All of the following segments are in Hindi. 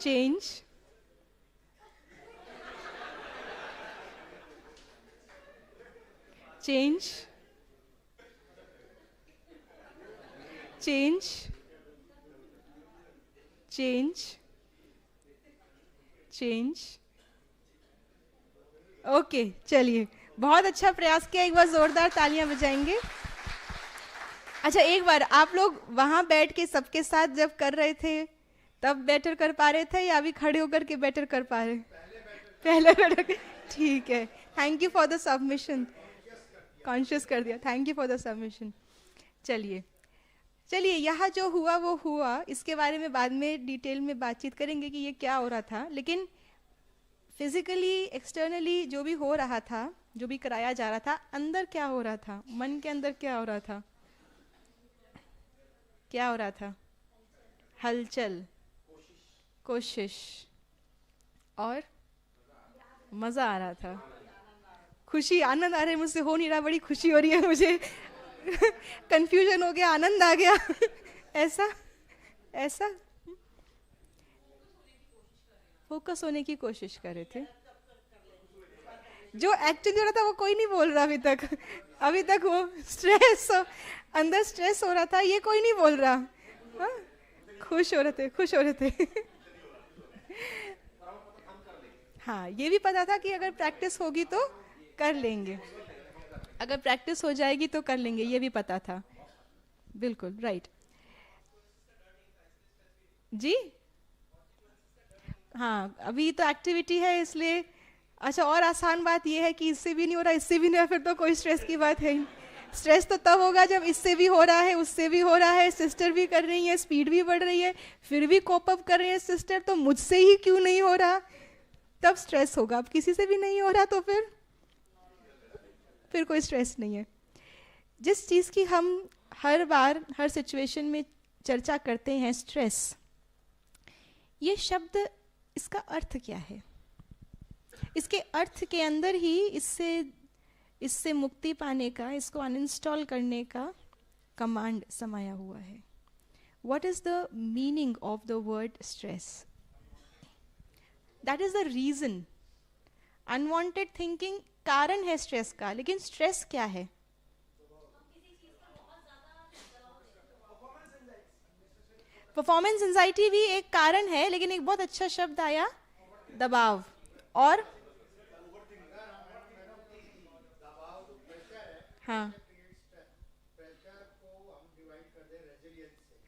change, change, change, change, change. Okay, चलिए, बहुत अच्छा प्रयास किया, एक बार जोरदार तालियां बजाएंगे. अच्छा, एक बार आप लोग वहां बैठ के सबके साथ जब कर रहे थे तब बेटर कर पा रहे थे या अभी खड़े होकर के बेटर कर पा रहे? पहले बेटर कर. ठीक है, thank you for the submission. Conscious कर दिया, thank you for the submission. चलिए चलिए, यहाँ जो हुआ वो हुआ, इसके बारे में बाद में डिटेल में बातचीत करेंगे कि ये क्या हो रहा था. लेकिन फिजिकली एक्सटर्नली जो भी हो रहा था, जो भी कराया जा रहा था, अंदर क्या हो रहा था, मन के अंदर क्या हो रहा था? क्या हो रहा था? हलचल, कोशिश, और मजा आ रहा था, खुशी, आनंद आ रहा है. मुझसे हो नहीं रहा, बड़ी खुशी हो रही है मुझे. कंफ्यूजन हो गया, आनंद आ गया. ऐसा ऐसा फोकस होने की कोशिश कर रहे थे. जो एक्चुअली हो रहा था वो कोई नहीं बोल रहा अभी तक. अभी तक वो स्ट्रेस, अंदर स्ट्रेस हो रहा था, ये कोई नहीं बोल रहा. हाँ? खुश हो रहे थे, खुश हो रहे थे. हाँ, ये भी पता था कि अगर प्रैक्टिस होगी तो कर लेंगे, अगर प्रैक्टिस हो जाएगी तो कर लेंगे, ये भी पता था. बिल्कुल राइट. जी हाँ, अभी तो एक्टिविटी है इसलिए. अच्छा, और आसान बात यह है कि इससे भी नहीं हो रहा, इससे भी नहीं हो रहा, फिर तो कोई स्ट्रेस की बात है ही. स्ट्रेस तो तब होगा जब इससे भी हो रहा है, उससे भी हो रहा है, सिस्टर भी कर रही है, स्पीड भी बढ़ रही है, फिर भी कोप अप कर रही है सिस्टर, तो मुझसे ही क्यों नहीं हो रहा, तब स्ट्रेस होगा. अब किसी से भी नहीं हो रहा तो फिर कोई स्ट्रेस नहीं है. जिस चीज़ की हम हर बार हर सिचुएशन में चर्चा करते हैं, स्ट्रेस, ये शब्द, इसका अर्थ क्या है? इसके अर्थ के अंदर ही इससे मुक्ति पाने का, इसको अनइंस्टॉल करने का कमांड समाया हुआ है. What is the meaning of the word stress? That is the reason. Unwanted thinking कारण है स्ट्रेस का, लेकिन स्ट्रेस क्या है? परफॉर्मेंस एंजाइटी भी एक कारण है, लेकिन एक बहुत अच्छा शब्द आया, दबाव. और हाँ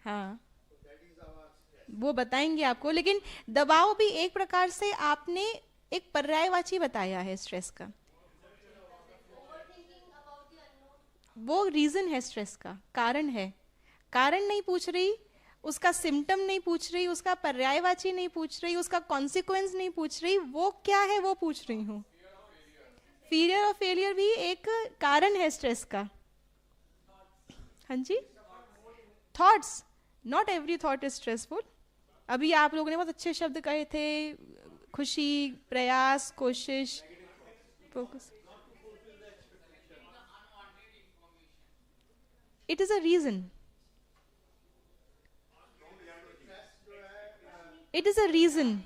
हाँ, वो बताएंगे आपको. लेकिन दबाव भी एक प्रकार से आपने एक पर्यायवाची बताया है स्ट्रेस का. वो रीजन है स्ट्रेस का, कारण है. कारण नहीं पूछ रही, उसका सिम्टम नहीं पूछ रही, उसका पर्यायवाची नहीं पूछ रही, उसका कॉन्सिक्वेंस नहीं पूछ रही, वो क्या है वो पूछ रही हूँ. फियर और फेलियर भी एक कारण है स्ट्रेस का. हाँ जी, thoughts, not every thought is stressful. अभी आप लोगों ने बहुत अच्छे शब्द कहे थे, खुशी, प्रयास, कोशिश, focus. It is a reason. It is a reason.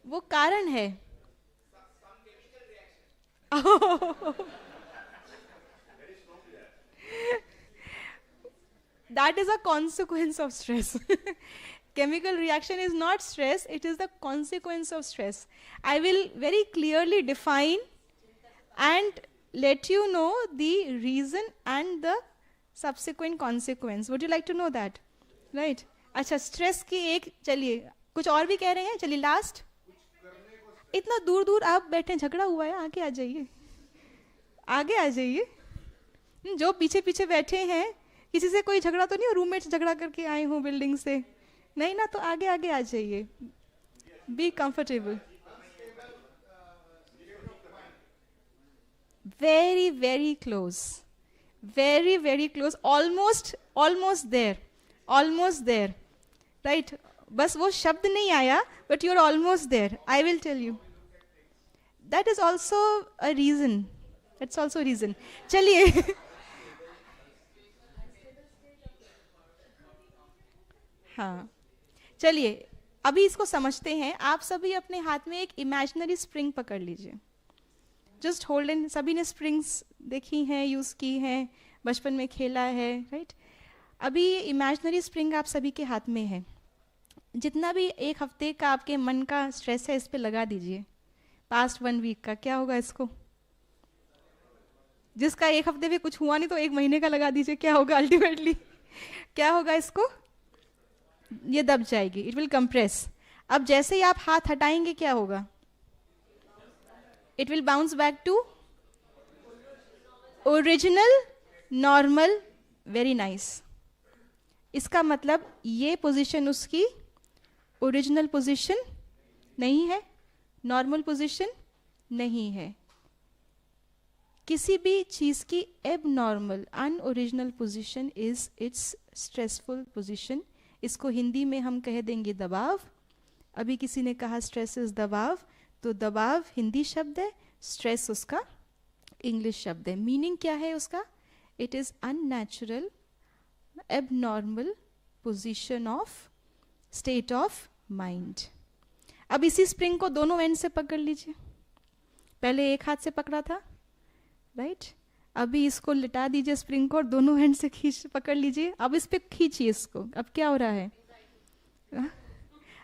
वो कारण है. That is a consequence of stress. Chemical reaction is not stress, it is the consequence of stress. I will very clearly define and let you know the reason and the subsequent consequence. Would you like to know that? Right? अच्छा, स्ट्रेस की एक, चलिए कुछ और भी कह रहे हैं, चलिए लास्ट. इतना दूर दूर आप बैठे, झगड़ा हुआ है, आगे आ जाइए, आगे आ जाइए. जो पीछे पीछे बैठे हैं, किसी से कोई झगड़ा तो नहीं हो, रूममेट झगड़ा करके आए हो बिल्डिंग से, नहीं ना, तो आगे आगे आ जाइए. Be comfortable. Very very close, very very close, almost almost there, almost there. Right, बस वो शब्द नहीं आया, but you are almost there. I will tell you. That is also a reason. That's also reason. चलिए. हाँ, चलिए अभी इसको समझते हैं। आप सभी अपने हाथ में एक इमेजिनरी स्प्रिंग पकड़ लीजिए। Just hold in. सभी ने स्प्रिंग्स देखी हैं, यूज़ की हैं, बचपन में खेला है, राइट? अभी ये इमेजिनरी स्प्रिंग आप सभी के हाथ में है। जितना भी एक हफ्ते का आपके मन का स्ट्रेस है इस पे लगा दीजिए। पास्ट 1 वीक का क्या होगा इसको? जिसका एक हफ्ते में कुछ हुआ नहीं तो 1 महीने का लगा दीजिए, क्या होगा अल्टीमेटली? क्या होगा इसको? ये दब जाएगी, इट विल कंप्रेस। अब जैसे ही आप हाथ हटाएंगे क्या होगा? It will bounce back to original normal. Very nice. इसका मतलब ये पोजीशन उसकी ओरिजिनल पोजीशन नहीं है, नॉर्मल पोजीशन नहीं है। किसी भी चीज की abnormal unoriginal position is it's stressful position. इसको हिंदी में हम कह देंगे दबाव। अभी किसी ने कहा स्ट्रेस इज दबाव, तो दबाव हिंदी शब्द है, स्ट्रेस उसका इंग्लिश शब्द है। मीनिंग क्या है उसका? It is unnatural abnormal position of state of mind. अब इसी स्प्रिंग को दोनों एंड से पकड़ लीजिए। पहले एक हाथ से पकड़ा था, राइट? अभी इसको लिटा दीजिए स्प्रिंग को और दोनों हैंड से खींच पकड़ लीजिए। अब इस पे खींचिए इसको। अब क्या हो रहा है?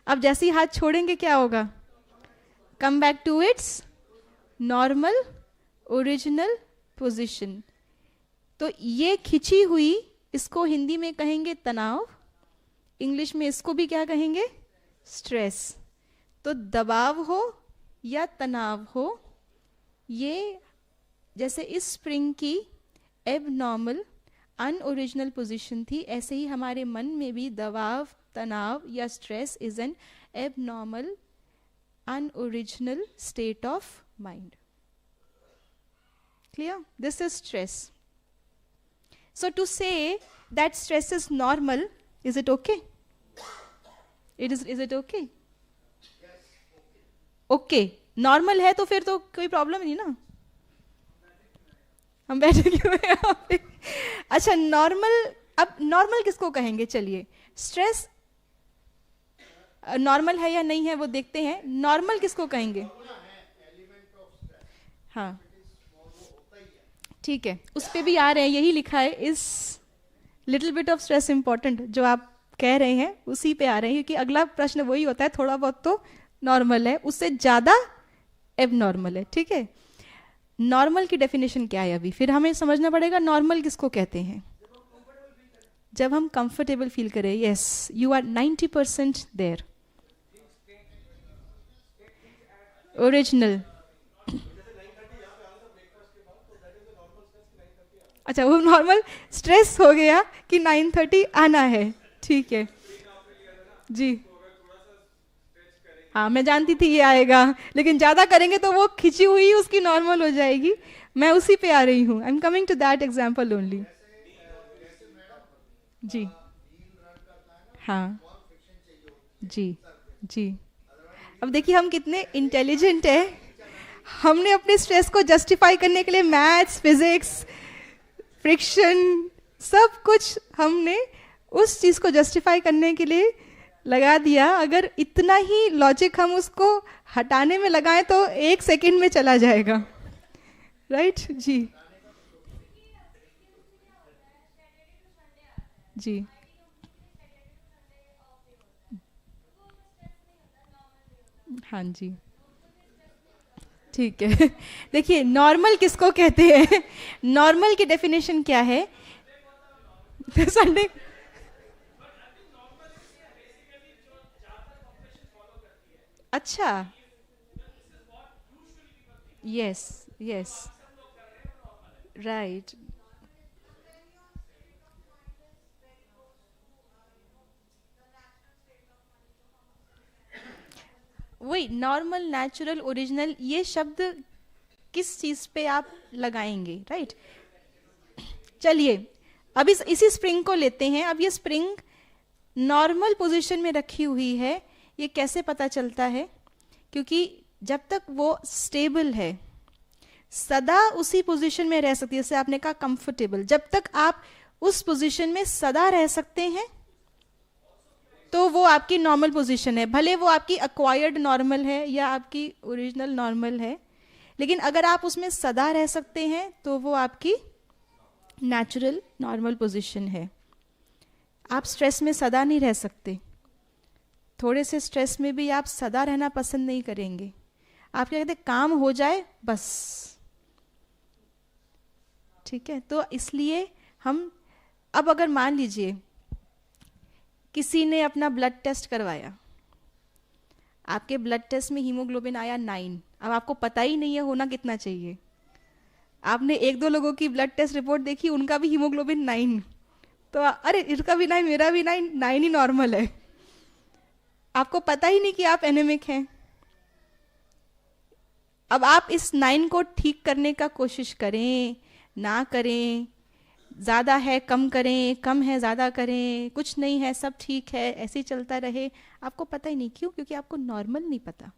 अब जैसे ही हाथ छोड़ेंगे क्या होगा? Come back to its normal original position. तो ये खिंची हुई, इसको हिंदी में कहेंगे तनाव, इंग्लिश में इसको भी क्या कहेंगे? स्ट्रेस। तो दबाव हो या तनाव हो, ये जैसे इस स्प्रिंग की एबनॉर्मल अनओरिजिनल पोजीशन थी, ऐसे ही हमारे मन में भी दबाव, तनाव या stress is an abnormal unoriginal state of mind. Clear? This is stress. So to say that stress is normal, is it okay? Is it okay? Okay. Normal है तो फिर तो कोई प्रॉब्लम नहीं ना। हम बैठे क्यों हैं यहाँ पे? अच्छा, नॉर्मल। अब नॉर्मल किसको कहेंगे? चलिए, स्ट्रेस नॉर्मल है या नहीं है वो देखते हैं। नॉर्मल किसको कहेंगे? हाँ, ठीक है, उस पे भी आ रहे हैं, यही लिखा है, is little bit of stress important. जो आप कह रहे हैं उसी पे आ रहे हैं, क्योंकि अगला प्रश्न वही होता है, थोड़ा बहुत तो नॉर्मल है, उससे ज्यादा एबनॉर्मल है। ठीक है, नॉर्मल की डेफिनेशन क्या है? अभी फिर हमें समझना पड़ेगा नॉर्मल किसको कहते हैं। जब हम कंफर्टेबल फील करें। Yes, you are 90% there. Original. अच्छा, वो नॉर्मल स्ट्रेस हो गया कि 9:30 आना है। ठीक है जी, हाँ मैं जानती थी ये आएगा, लेकिन ज्यादा करेंगे तो वो खिंची हुई उसकी नॉर्मल हो जाएगी। मैं उसी पे आ रही हूँ। I am coming to that example only. जी हाँ जी जी। अब देखिए हम कितने इंटेलिजेंट है। हमने अपने स्ट्रेस को जस्टिफाई करने के लिए मैथ्स, फिजिक्स, फ्रिक्शन, सब कुछ हमने उस चीज को जस्टिफाई करने के लिए लगा दिया। अगर इतना ही लॉजिक हम उसको हटाने में लगाएं तो 1 सेकंड में चला जाएगा। राइट जी जी हाँ जी, ठीक है। देखिए नॉर्मल किसको कहते हैं? नॉर्मल की डेफिनेशन क्या है? संडे। अच्छा, यस यस, राइट। वही नॉर्मल, नेचुरल, ओरिजिनल, ये शब्द किस चीज पे आप लगाएंगे? राइट। चलिए अब इसी स्प्रिंग को लेते हैं। अब ये स्प्रिंग नॉर्मल पोजीशन में रखी हुई है। ये कैसे पता चलता है? क्योंकि जब तक वो स्टेबल है, सदा उसी पोजीशन में रह सकती है। जैसे आपने कहा कंफर्टेबल, जब तक आप उस पोजीशन में सदा रह सकते हैं, तो वो आपकी नॉर्मल पोजीशन है, भले वो आपकी अक्वायर्ड नॉर्मल है या आपकी ओरिजिनल नॉर्मल है, लेकिन अगर आप उसमें सदा रह सकते हैं तो वो आपकी नेचुरल नॉर्मल पोजीशन है। आप स्ट्रेस में सदा नहीं रह सकते, थोड़े से स्ट्रेस में भी आप सदा रहना पसंद नहीं करेंगे। आप क्या कहते हैं, काम हो जाए बस, ठीक है। तो इसलिए हम अब अगर मान लीजिए किसी ने अपना ब्लड टेस्ट करवाया, आपके ब्लड टेस्ट में हीमोग्लोबिन आया 9, अब आपको पता ही नहीं है होना कितना चाहिए। आपने 1-2 लोगों की ब्लड टेस्ट रिपोर्ट देखी, उनका भी हीमोग्लोबिन 9, तो अरे इसका भी 9, मेरा भी 9, 9 ही नॉर्मल है। आपको पता ही नहीं कि आप एनेमिक हैं। अब आप इस 9 को ठीक करने का कोशिश करें, ना करें, ज़्यादा है कम करें, कम है ज़्यादा करें, कुछ नहीं है सब ठीक है, ऐसे ही चलता रहे, आपको पता ही नहीं। क्यों? क्योंकि आपको नॉर्मल नहीं पता,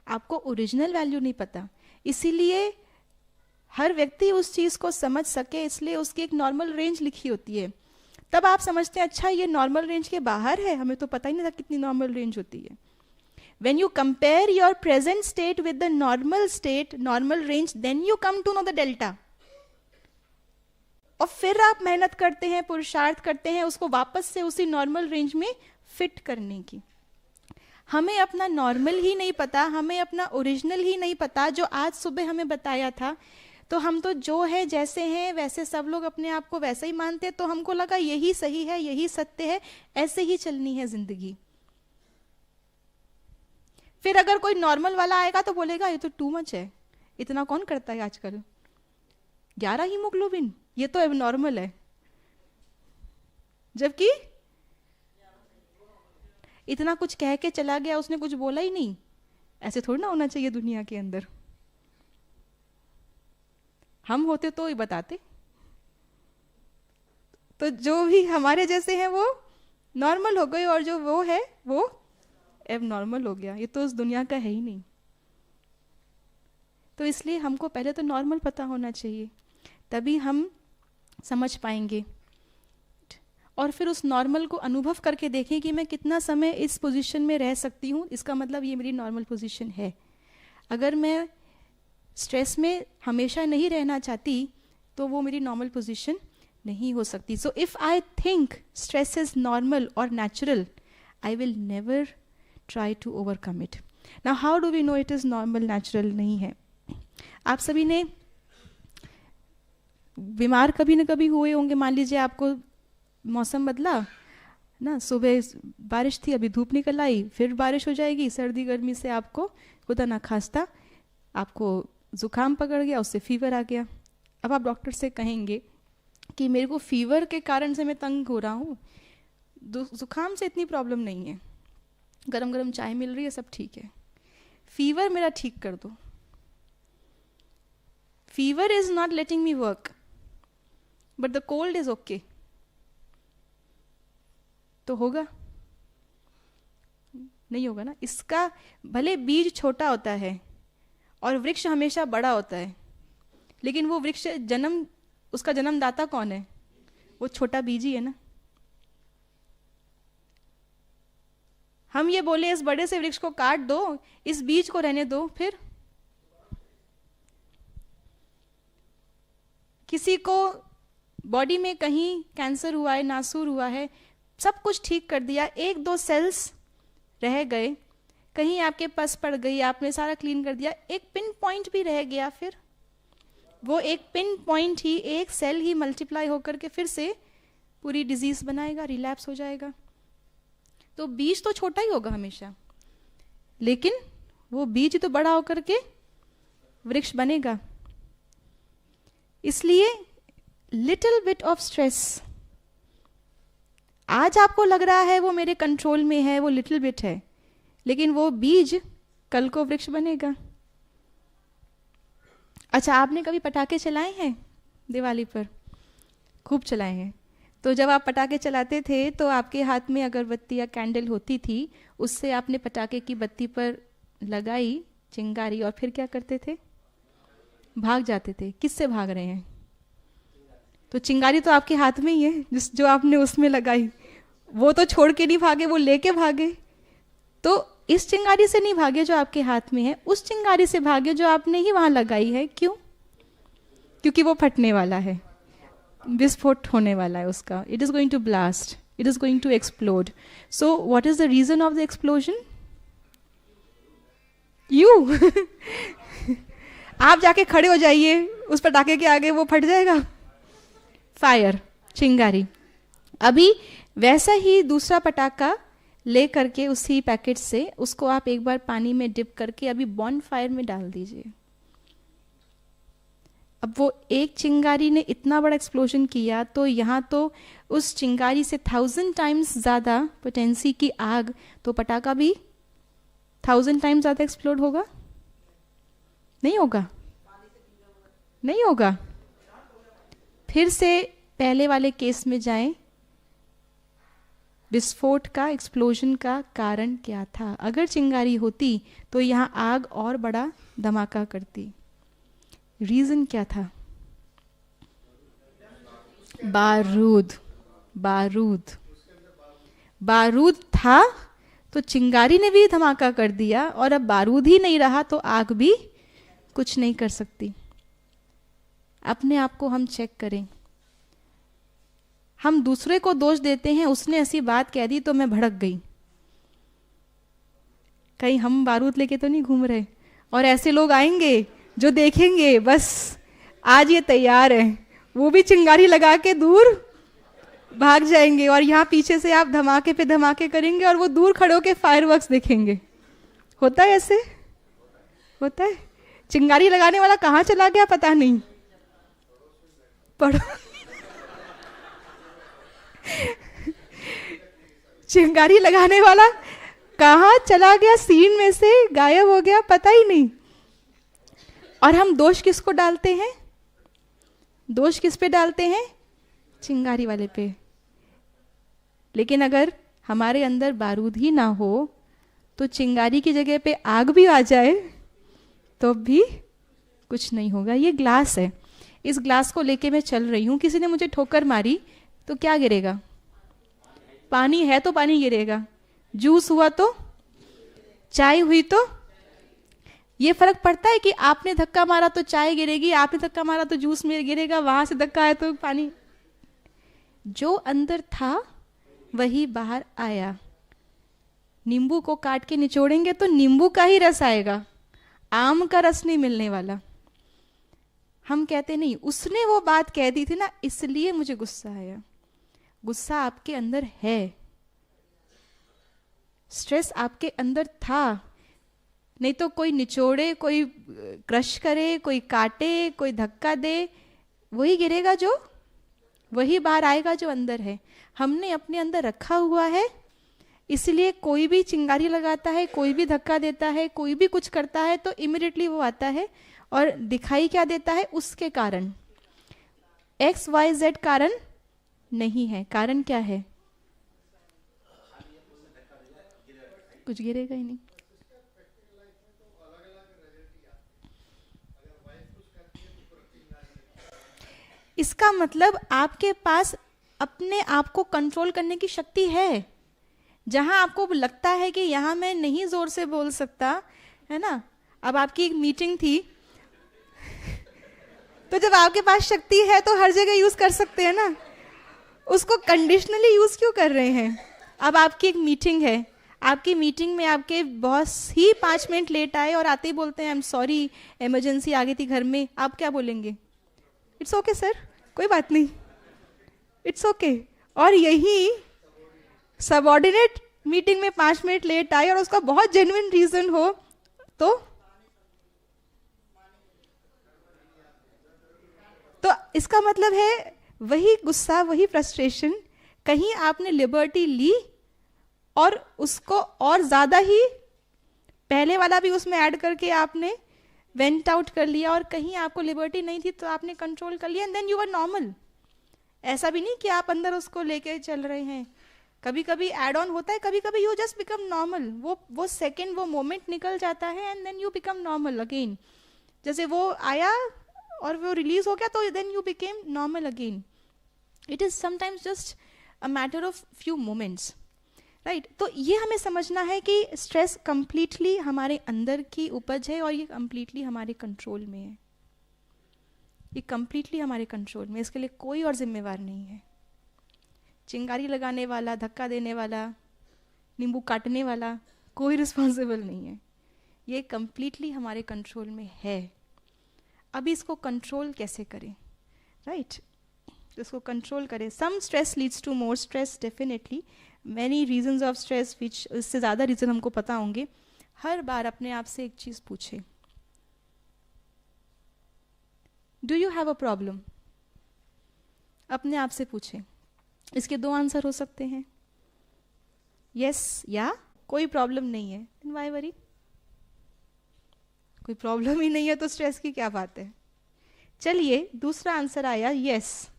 आपको ओरिजिनल वैल्यू नहीं पता। इसीलिए हर व्यक्ति उस चीज़ को समझ सके, इसलिए उसकी एक नॉर्मल रेंज लिखी होती है। तब आप समझते हैं अच्छा ये नॉर्मल रेंज के बाहर है, हमें तो पता ही नहीं था कितनी नॉर्मल रेंज होती है। When you compare your present state with the normal state, normal range, then you come to know the delta. और फिर आप मेहनत करते हैं, पुरुषार्थ करते हैं उसको वापस से उसी नॉर्मल रेंज में फिट करने की। हमें अपना नॉर्मल ही नहीं पता, हमें अपना ओरिजिनल ही नहीं पता, जो आज सुबह हमें बताया था। तो हम तो जो है जैसे हैं वैसे सब लोग अपने आप को वैसे ही मानते, तो हमको लगा यही सही है, यही सत्य है, ऐसे ही चलनी है जिंदगी। फिर अगर कोई नॉर्मल वाला आएगा तो बोलेगा ये तो टू मच है, इतना कौन करता है आजकल, 11 हीमोग्लोबिन, ये तो अब नॉर्मल है। जबकि इतना कुछ कह के चला गया, उसने कुछ बोला ही नहीं। ऐसे थोड़ी ना होना चाहिए दुनिया के अंदर। हम होते तो ही बताते। तो जो भी हमारे जैसे हैं वो नॉर्मल हो गए, और जो वो है वो अब नॉर्मल हो गया। ये तो उस दुनिया का है ही नहीं। तो इसलिए हमको पहले तो नॉर्मल पता होना चाहिए, तभी हम समझ पाएंगे। और फिर उस नॉर्मल को अनुभव करके देखें कि मैं कितना समय इस पोजीशन में रह सकती हूँ, इसका मतलब ये मेरी नॉर्मल पोजीशन है। अगर मैं स्ट्रेस में हमेशा नहीं रहना चाहती तो वो मेरी नॉर्मल पोजीशन नहीं हो सकती। So if I think stress is normal और natural, I will never try to overcome it. Now how do we know it is normal, natural नहीं है? आप सभी ने बीमार कभी न कभी हुए होंगे। मान लीजिए आपको मौसम बदला ना, सुबह बारिश थी, अभी धूप निकल आई, फिर बारिश हो जाएगी, सर्दी गर्मी से आपको खुदा ना खास्ता आपको जुकाम पकड़ गया, उससे फीवर आ गया। अब आप डॉक्टर से कहेंगे कि मेरे को फीवर के कारण से मैं तंग हो रहा हूँ, जुकाम से इतनी प्रॉब्लम नहीं है, गरम गरम चाय मिल रही है, सब ठीक है, फीवर मेरा ठीक कर दो। Fever is not letting me work but the cold is okay, तो होगा? नहीं होगा ना। इसका भले बीज छोटा होता है और वृक्ष हमेशा बड़ा होता है, लेकिन वो वृक्ष उसका जन्मदाता कौन है? वो छोटा बीज ही है ना। हम ये बोले इस बड़े से वृक्ष को काट दो, इस बीज को रहने दो, फिर किसी को बॉडी में कहीं कैंसर हुआ है, नासूर हुआ है, सब कुछ ठीक कर दिया, 1-2 सेल्स रह गए, कहीं आपके पस पड़ गई, आपने सारा क्लीन कर दिया, एक पिन पॉइंट भी रह गया, फिर वो एक पिन पॉइंट ही, एक सेल ही मल्टीप्लाई होकर के फिर से पूरी डिजीज बनाएगा, रिलैप्स हो जाएगा। तो बीज तो छोटा ही होगा हमेशा, लेकिन वो बीज तो बड़ा होकर के वृक्ष बनेगा। इसलिए लिटिल बिट ऑफ स्ट्रेस, आज आपको लग रहा है वो मेरे कंट्रोल में है, वो लिटिल बिट है, लेकिन वो बीज कल को वृक्ष बनेगा। अच्छा, आपने कभी पटाखे चलाए हैं दिवाली पर? खूब चलाए हैं। तो जब आप पटाखे चलाते थे तो आपके हाथ में अगरबत्ती या कैंडल होती थी, उससे आपने पटाखे की बत्ती पर लगाई चिंगारी, और फिर क्या करते थे? भाग जाते थे। किससे भाग रहे हैं? तो चिंगारी तो आपके हाथ में ही है, जो आपने उसमें लगाई, वो तो छोड़ के नहीं भागे, वो लेके भागे। तो इस चिंगारी से नहीं भागे जो आपके हाथ में है, उस चिंगारी से भागे जो आपने ही वहां लगाई है। क्यों? क्योंकि वो फटने वाला है, विस्फोट होने वाला है उसका। It is going to blast, it is going to explode. So what is the reason of the explosion? You आप जाके खड़े हो जाइए उस पटाखे के आगे, वो फट जाएगा। फायर, चिंगारी। अभी वैसा ही दूसरा पटाखा ले करके उसी पैकेट से उसको आप एक बार पानी में डिप करके अभी बॉन फायर में डाल दीजिए। अब वो एक चिंगारी ने इतना बड़ा एक्सप्लोजन किया, तो यहाँ तो उस चिंगारी से 1000 टाइम्स ज़्यादा पोटेंसी की आग, तो पटाखा भी 1000 टाइम्स ज़्यादा एक्सप्लोड होगा? नहीं होगा, नहीं होगा। फिर से पहले वाले केस में जाएं। विस्फोट का, एक्सप्लोजन का कारण क्या था? अगर चिंगारी होती तो यहाँ आग और बड़ा धमाका करती। रीजन क्या था? बारूद, बारूद, बारूद था तो चिंगारी ने भी धमाका कर दिया, और अब बारूद ही नहीं रहा तो आग भी कुछ नहीं कर सकती। अपने आप को हम चेक करें। हम दूसरे को दोष देते हैं, उसने ऐसी बात कह दी तो मैं भड़क गई। कहीं हम बारूद लेके तो नहीं घूम रहे? और ऐसे लोग आएंगे जो देखेंगे बस आज ये तैयार है, वो भी चिंगारी लगा के दूर भाग जाएंगे, और यहाँ पीछे से आप धमाके पे धमाके करेंगे और वो दूर खड़े होके फायरवर्क्स देखेंगे। होता है ऐसे? होता है। चिंगारी लगाने वाला कहाँ चला गया पता नहीं, पढ़ो चिंगारी लगाने वाला कहाँ चला गया, सीन में से गायब हो गया, पता ही नहीं। और हम दोष किसको डालते हैं? दोष किस पे डालते हैं? चिंगारी वाले पे। लेकिन अगर हमारे अंदर बारूद ही ना हो तो चिंगारी की जगह पे आग भी आ जाए तो भी कुछ नहीं होगा। ये ग्लास है, इस ग्लास को लेके मैं चल रही हूँ, किसी ने मुझे ठोकर मारी तो क्या गिरेगा? पानी है तो पानी गिरेगा। जूस हुआ तो, चाय हुई तो, ये फर्क पड़ता है कि आपने धक्का मारा तो चाय गिरेगी, आपने धक्का मारा तो जूस में गिरेगा, वहां से धक्का आया तो पानी। जो अंदर था वही बाहर आया। नींबू को काट के निचोड़ेंगे तो नींबू का ही रस आएगा, आम का रस नहीं मिलने वाला। हम कहते नहीं उसने वो बात कह दी थी ना इसलिए मुझे गुस्सा आया। गुस्सा आपके अंदर है, स्ट्रेस आपके अंदर था, नहीं तो कोई निचोड़े, कोई क्रश करे, कोई काटे, कोई धक्का दे, वही गिरेगा, जो वही बाहर आएगा जो अंदर है। हमने अपने अंदर रखा हुआ है, इसलिए कोई भी चिंगारी लगाता है, कोई भी धक्का देता है, कोई भी कुछ करता है तो इमिडिएटली वो आता है और दिखाई क्या देता है? उसके कारण। XYZ कारण नहीं है। कारण क्या है? कुछ गिरेगा ही नहीं। इसका मतलब आपके पास अपने आप को कंट्रोल करने की शक्ति है। जहां आपको लगता है कि यहां मैं नहीं जोर से बोल सकता, है ना, अब आपकी एक मीटिंग थी तो जब आपके पास शक्ति है तो हर जगह यूज कर सकते हैं ना, उसको कंडीशनली यूज क्यों कर रहे हैं? अब आपकी एक मीटिंग है, आपकी मीटिंग में आपके बॉस ही 5 मिनट लेट आए और आते ही बोलते हैं आई एम सॉरी, इमरजेंसी आ गई थी घर में, आप क्या बोलेंगे? इट्स ओके सर, कोई बात नहीं, इट्स ओके। और यही सबऑर्डिनेट मीटिंग में 5 मिनट लेट आए और उसका बहुत जेन्युइन रीजन हो तो इसका मतलब है वही गुस्सा, वही फ्रस्ट्रेशन, कहीं आपने लिबर्टी ली और उसको और ज्यादा ही पहले वाला भी उसमें ऐड करके आपने वेंट आउट कर लिया, और कहीं आपको लिबर्टी नहीं थी तो आपने कंट्रोल कर लिया, and then you were normal. ऐसा भी नहीं कि आप अंदर उसको लेके चल रहे हैं, कभी कभी एड ऑन होता है, कभी कभी यू जस्ट बिकम नॉर्मल। वो सेकेंड, वो मोमेंट निकल जाता है and then you become normal again. जैसे वो आया और वो रिलीज हो गया तो then you became normal again. It is sometimes just a matter of few moments, right. तो ये हमें समझना है कि स्ट्रेस कंप्लीटली हमारे अंदर की उपज है और ये कंप्लीटली हमारे कंट्रोल में है. ये कंप्लीटली हमारे कंट्रोल में, इसके लिए कोई और जिम्मेवार नहीं है. चिंगारी लगाने वाला, धक्का देने वाला, नींबू काटने वाला कोई रिस्पॉन्सिबल नहीं है. ये कंप्लीटली हमारे कंट्रोल में है. अभी इसको कंट्रोल कैसे करें, राइट. इसको कंट्रोल करें. Some stress leads to more stress, definitely. Many reasons of stress which, इससे ज़्यादा रीज़न हमको पता होंगे. हर बार अपने आप से एक चीज़ पूछें, do you have a problem. अपने आप से पूछें. इसके दो आंसर हो सकते हैं, यस या कोई प्रॉब्लम नहीं है. Then why worry. कोई प्रॉब्लम ही नहीं है तो स्ट्रेस की क्या बात है. चलिए दूसरा आंसर आया यस,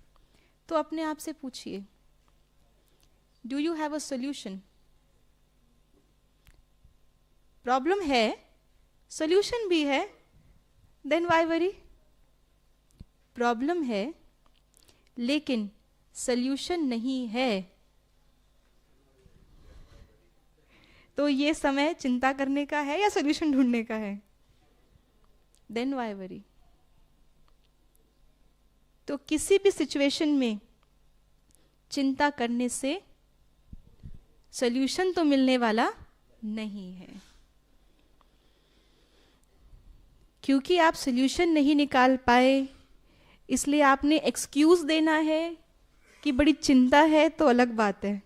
तो अपने आप से पूछिए, do you have a solution. Problem है, सोल्यूशन भी है, देन व्हाई वरी. प्रॉब्लम है लेकिन सोल्यूशन नहीं है, तो ये समय चिंता करने का है या सोल्यूशन ढूंढने का है. Then why worry. तो किसी भी सिचुएशन में चिंता करने से सोल्यूशन तो मिलने वाला नहीं है, क्योंकि आप सोल्यूशन नहीं निकाल पाए इसलिए आपने एक्सक्यूज देना है कि बड़ी चिंता है, तो अलग बात है.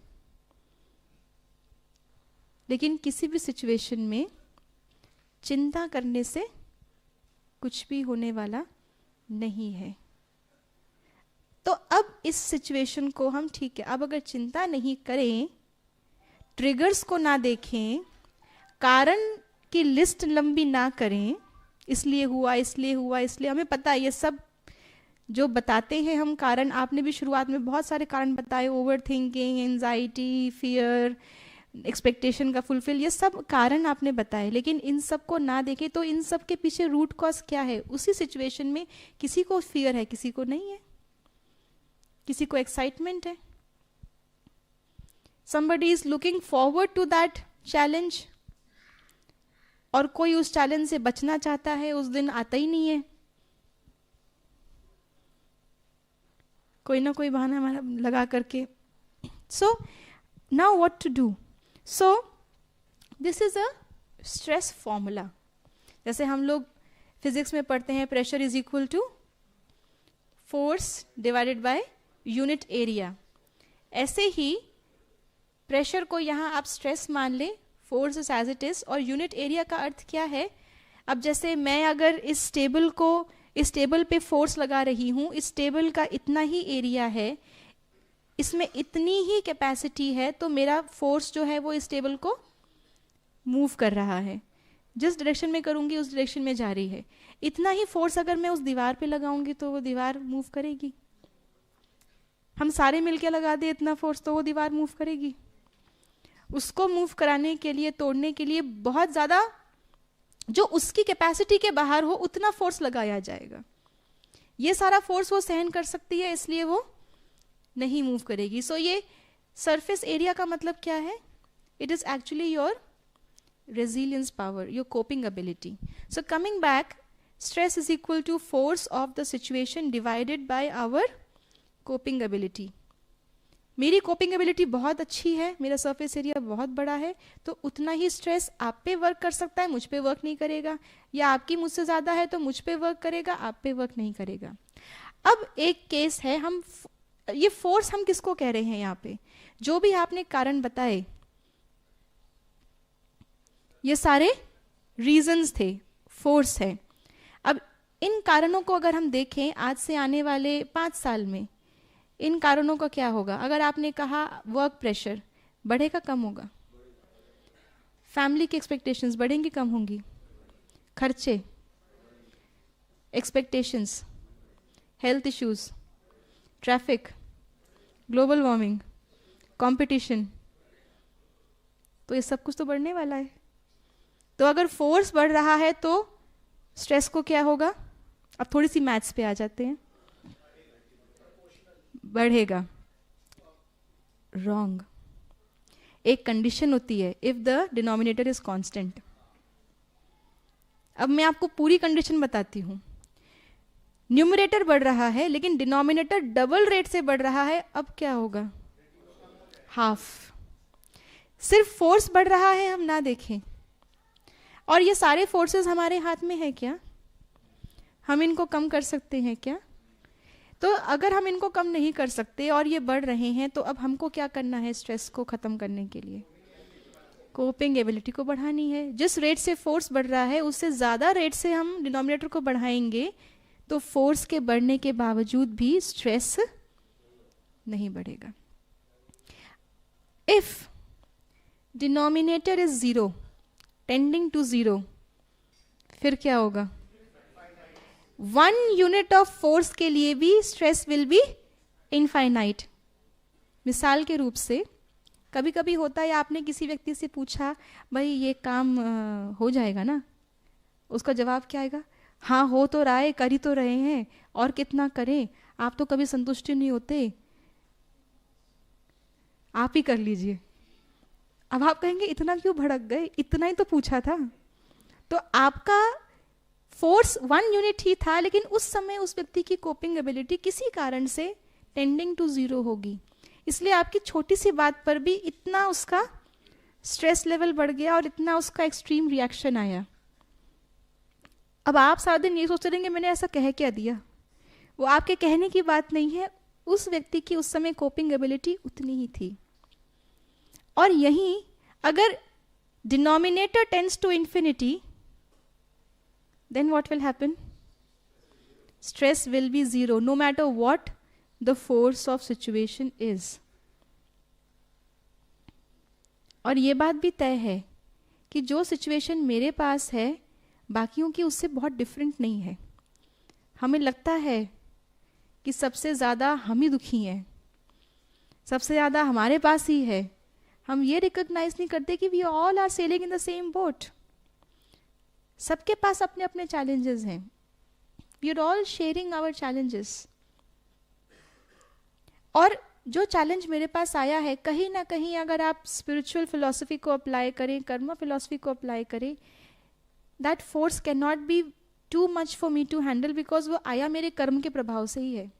लेकिन किसी भी सिचुएशन में चिंता करने से कुछ भी होने वाला नहीं है. तो अब इस सिचुएशन को हम, ठीक है, अब अगर चिंता नहीं करें, ट्रिगर्स को ना देखें, कारण की लिस्ट लंबी ना करें, इसलिए हुआ, इसलिए हुआ, इसलिए, हमें पता है ये सब जो बताते हैं हम कारण, आपने भी शुरुआत में बहुत सारे कारण बताए, over thinking, anxiety, fear, expectation का फुलफिल, ये सब कारण आपने बताए. लेकिन इन सब को ना देखें तो इन सब के पीछे रूट कॉज क्या है. उसी सिचुएशन में किसी को फियर है, किसी को नहीं है, किसी को एक्साइटमेंट है. somebody is looking forward to that challenge, और कोई उस चैलेंज से बचना चाहता है, उस दिन आता ही नहीं है. कोई ना कोई बहाना हमारा लगा करके. So now what to do. So this is a stress formula. जैसे हम लोग फिजिक्स में पढ़ते हैं, pressure is equal to force divided by unit area. ऐसे ही प्रेशर को यहाँ आप स्ट्रेस मान ले, force is as it is, और यूनिट एरिया का अर्थ क्या है. अब जैसे मैं अगर इस टेबल पे फोर्स लगा रही हूँ, इस टेबल का इतना ही एरिया है, इसमें इतनी ही कैपेसिटी है, तो मेरा फोर्स जो है वो इस टेबल को मूव कर रहा है. जिस डायरेक्शन में करूँगी उस डायरेक्शन में जा रही है. इतना ही फोर्स अगर मैं उस दीवार पे लगाऊंगी तो वो दीवार मूव करेगी. हम सारे मिलके लगा दे इतना फोर्स तो वो दीवार मूव करेगी. उसको मूव कराने के लिए, तोड़ने के लिए बहुत ज़्यादा, जो उसकी कैपेसिटी के बाहर हो उतना फोर्स लगाया जाएगा. ये सारा फोर्स वो सहन कर सकती है, इसलिए वो नहीं मूव करेगी. सो ये सरफेस एरिया का मतलब क्या है. It is actually your resilience power, your coping ability. So coming back, stress is equal to force of the situation divided by our coping ability. मेरी coping ability बहुत अच्छी है, मेरा surface area बहुत बड़ा है, तो उतना ही स्ट्रेस आप पे वर्क कर सकता है, मुझ पे वर्क नहीं करेगा. या आपकी मुझसे ज़्यादा है तो मुझ पे वर्क करेगा, आप पे वर्क नहीं करेगा. अब एक केस है, हम ये फोर्स हम किसको कह रहे हैं यहाँ पे. जो भी आपने कारण बताए ये सारे रीजंस थे, फोर्स है. अब इन कारणों को अगर हम देखें आज से आने वाले 5 साल में, इन कारणों का क्या होगा. अगर आपने कहा वर्क प्रेशर बढ़ेगा कम होगा, फैमिली की एक्सपेक्टेशंस बढ़ेंगी कम होंगी, खर्चे, expectations, health issues, traffic, global warming, competition, तो ये सब कुछ तो बढ़ने वाला है. तो अगर फोर्स बढ़ रहा है तो स्ट्रेस को क्या होगा. अब थोड़ी सी मैथ्स पे आ जाते हैं. बढ़ेगा, रॉन्ग। एक कंडीशन होती है, if the denominator is constant. अब मैं आपको पूरी कंडीशन बताती हूं। न्यूमरेटर बढ़ रहा है लेकिन डिनोमिनेटर डबल रेट से बढ़ रहा है, अब क्या होगा? हाफ। सिर्फ फोर्स बढ़ रहा है, हम ना देखें। और ये सारे फोर्सेस हमारे हाथ में है क्या? हम इनको कम कर सकते हैं क्या? तो अगर हम इनको कम नहीं कर सकते और ये बढ़ रहे हैं, तो अब हमको क्या करना है स्ट्रेस को ख़त्म करने के लिए? कोपिंग एबिलिटी को बढ़ानी है। जिस रेट से फोर्स बढ़ रहा है उससे ज़्यादा रेट से हम डिनोमिनेटर को बढ़ाएंगे, तो फोर्स के बढ़ने के बावजूद भी स्ट्रेस नहीं बढ़ेगा। If denominator is 0 tending to 0, फिर क्या होगा? 1 यूनिट ऑफ फोर्स के लिए भी स्ट्रेस विल बी इनफाइनाइट। मिसाल के रूप से कभी कभी होता है, आपने किसी व्यक्ति से पूछा भाई ये काम हो जाएगा ना, उसका जवाब क्या आएगा? हाँ हो तो रहा है, कर ही तो रहे हैं, और कितना करें, आप तो कभी संतुष्ट नहीं होते, आप ही कर लीजिए। अब आप कहेंगे इतना क्यों भड़क गए, इतना ही तो पूछा था। तो आपका फोर्स 1 यूनिट ही था, लेकिन उस समय उस व्यक्ति की कोपिंग एबिलिटी किसी कारण से टेंडिंग टू 0 होगी, इसलिए आपकी छोटी सी बात पर भी इतना उसका स्ट्रेस लेवल बढ़ गया और इतना उसका एक्सट्रीम रिएक्शन आया। अब आप सारा दिन ये सोचते रहेंगे मैंने ऐसा कह क्या दिया। वो आपके कहने की बात नहीं है, उस व्यक्ति की उस समय कोपिंग एबिलिटी उतनी ही थी। और यहीं अगर denominator tends to infinity, then what will happen? Stress will be 0 no matter what the force of situation is. और ये बात भी तय है कि जो सिचुएशन मेरे पास है बाकियों की उससे बहुत डिफरेंट नहीं है। हमें लगता है कि सबसे ज़्यादा हम ही दुखी हैं, सबसे ज़्यादा हमारे पास ही है। हम ये रिकॉग्नाइज नहीं करते कि we all are sailing in the same boat. सबके पास अपने अपने चैलेंजेस हैं। We are all sharing our challenges. और जो चैलेंज मेरे पास आया है, कहीं ना कहीं अगर आप स्पिरिचुअल फिलॉसफी को अप्लाई करें, कर्म फिलॉसफी को अप्लाई करें, that force can not be too much for me to handle, because वो आया मेरे कर्म के प्रभाव से ही है।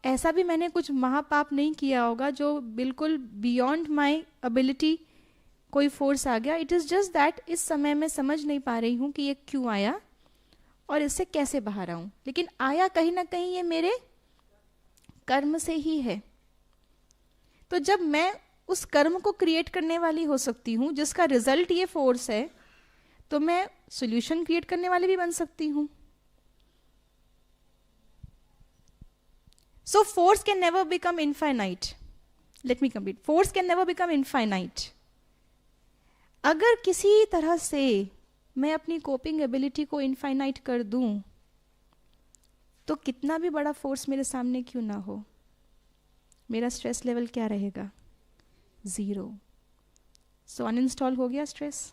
ऐसा भी मैंने कुछ महापाप नहीं किया होगा जो बिल्कुल बियॉन्ड माई एबिलिटी कोई फोर्स आ गया। इट इज़ जस्ट दैट इस समय मैं समझ नहीं पा रही हूँ कि ये क्यों आया और इससे कैसे बाहर आऊँ, लेकिन आया कहीं ना कहीं ये मेरे कर्म से ही है। तो जब मैं उस कर्म को क्रिएट करने वाली हो सकती हूँ जिसका रिजल्ट ये फोर्स है, तो मैं सॉल्यूशन क्रिएट करने वाली भी बन सकती हूँ। So force can never become infinite. Let me complete. Force can never become infinite. अगर किसी तरह से मैं अपनी कोपिंग एबिलिटी को इनफाइनाइट कर दूं, तो कितना भी बड़ा फोर्स मेरे सामने क्यों ना हो, मेरा स्ट्रेस लेवल क्या रहेगा? 0। सो अनइंस्टॉल हो गया स्ट्रेस।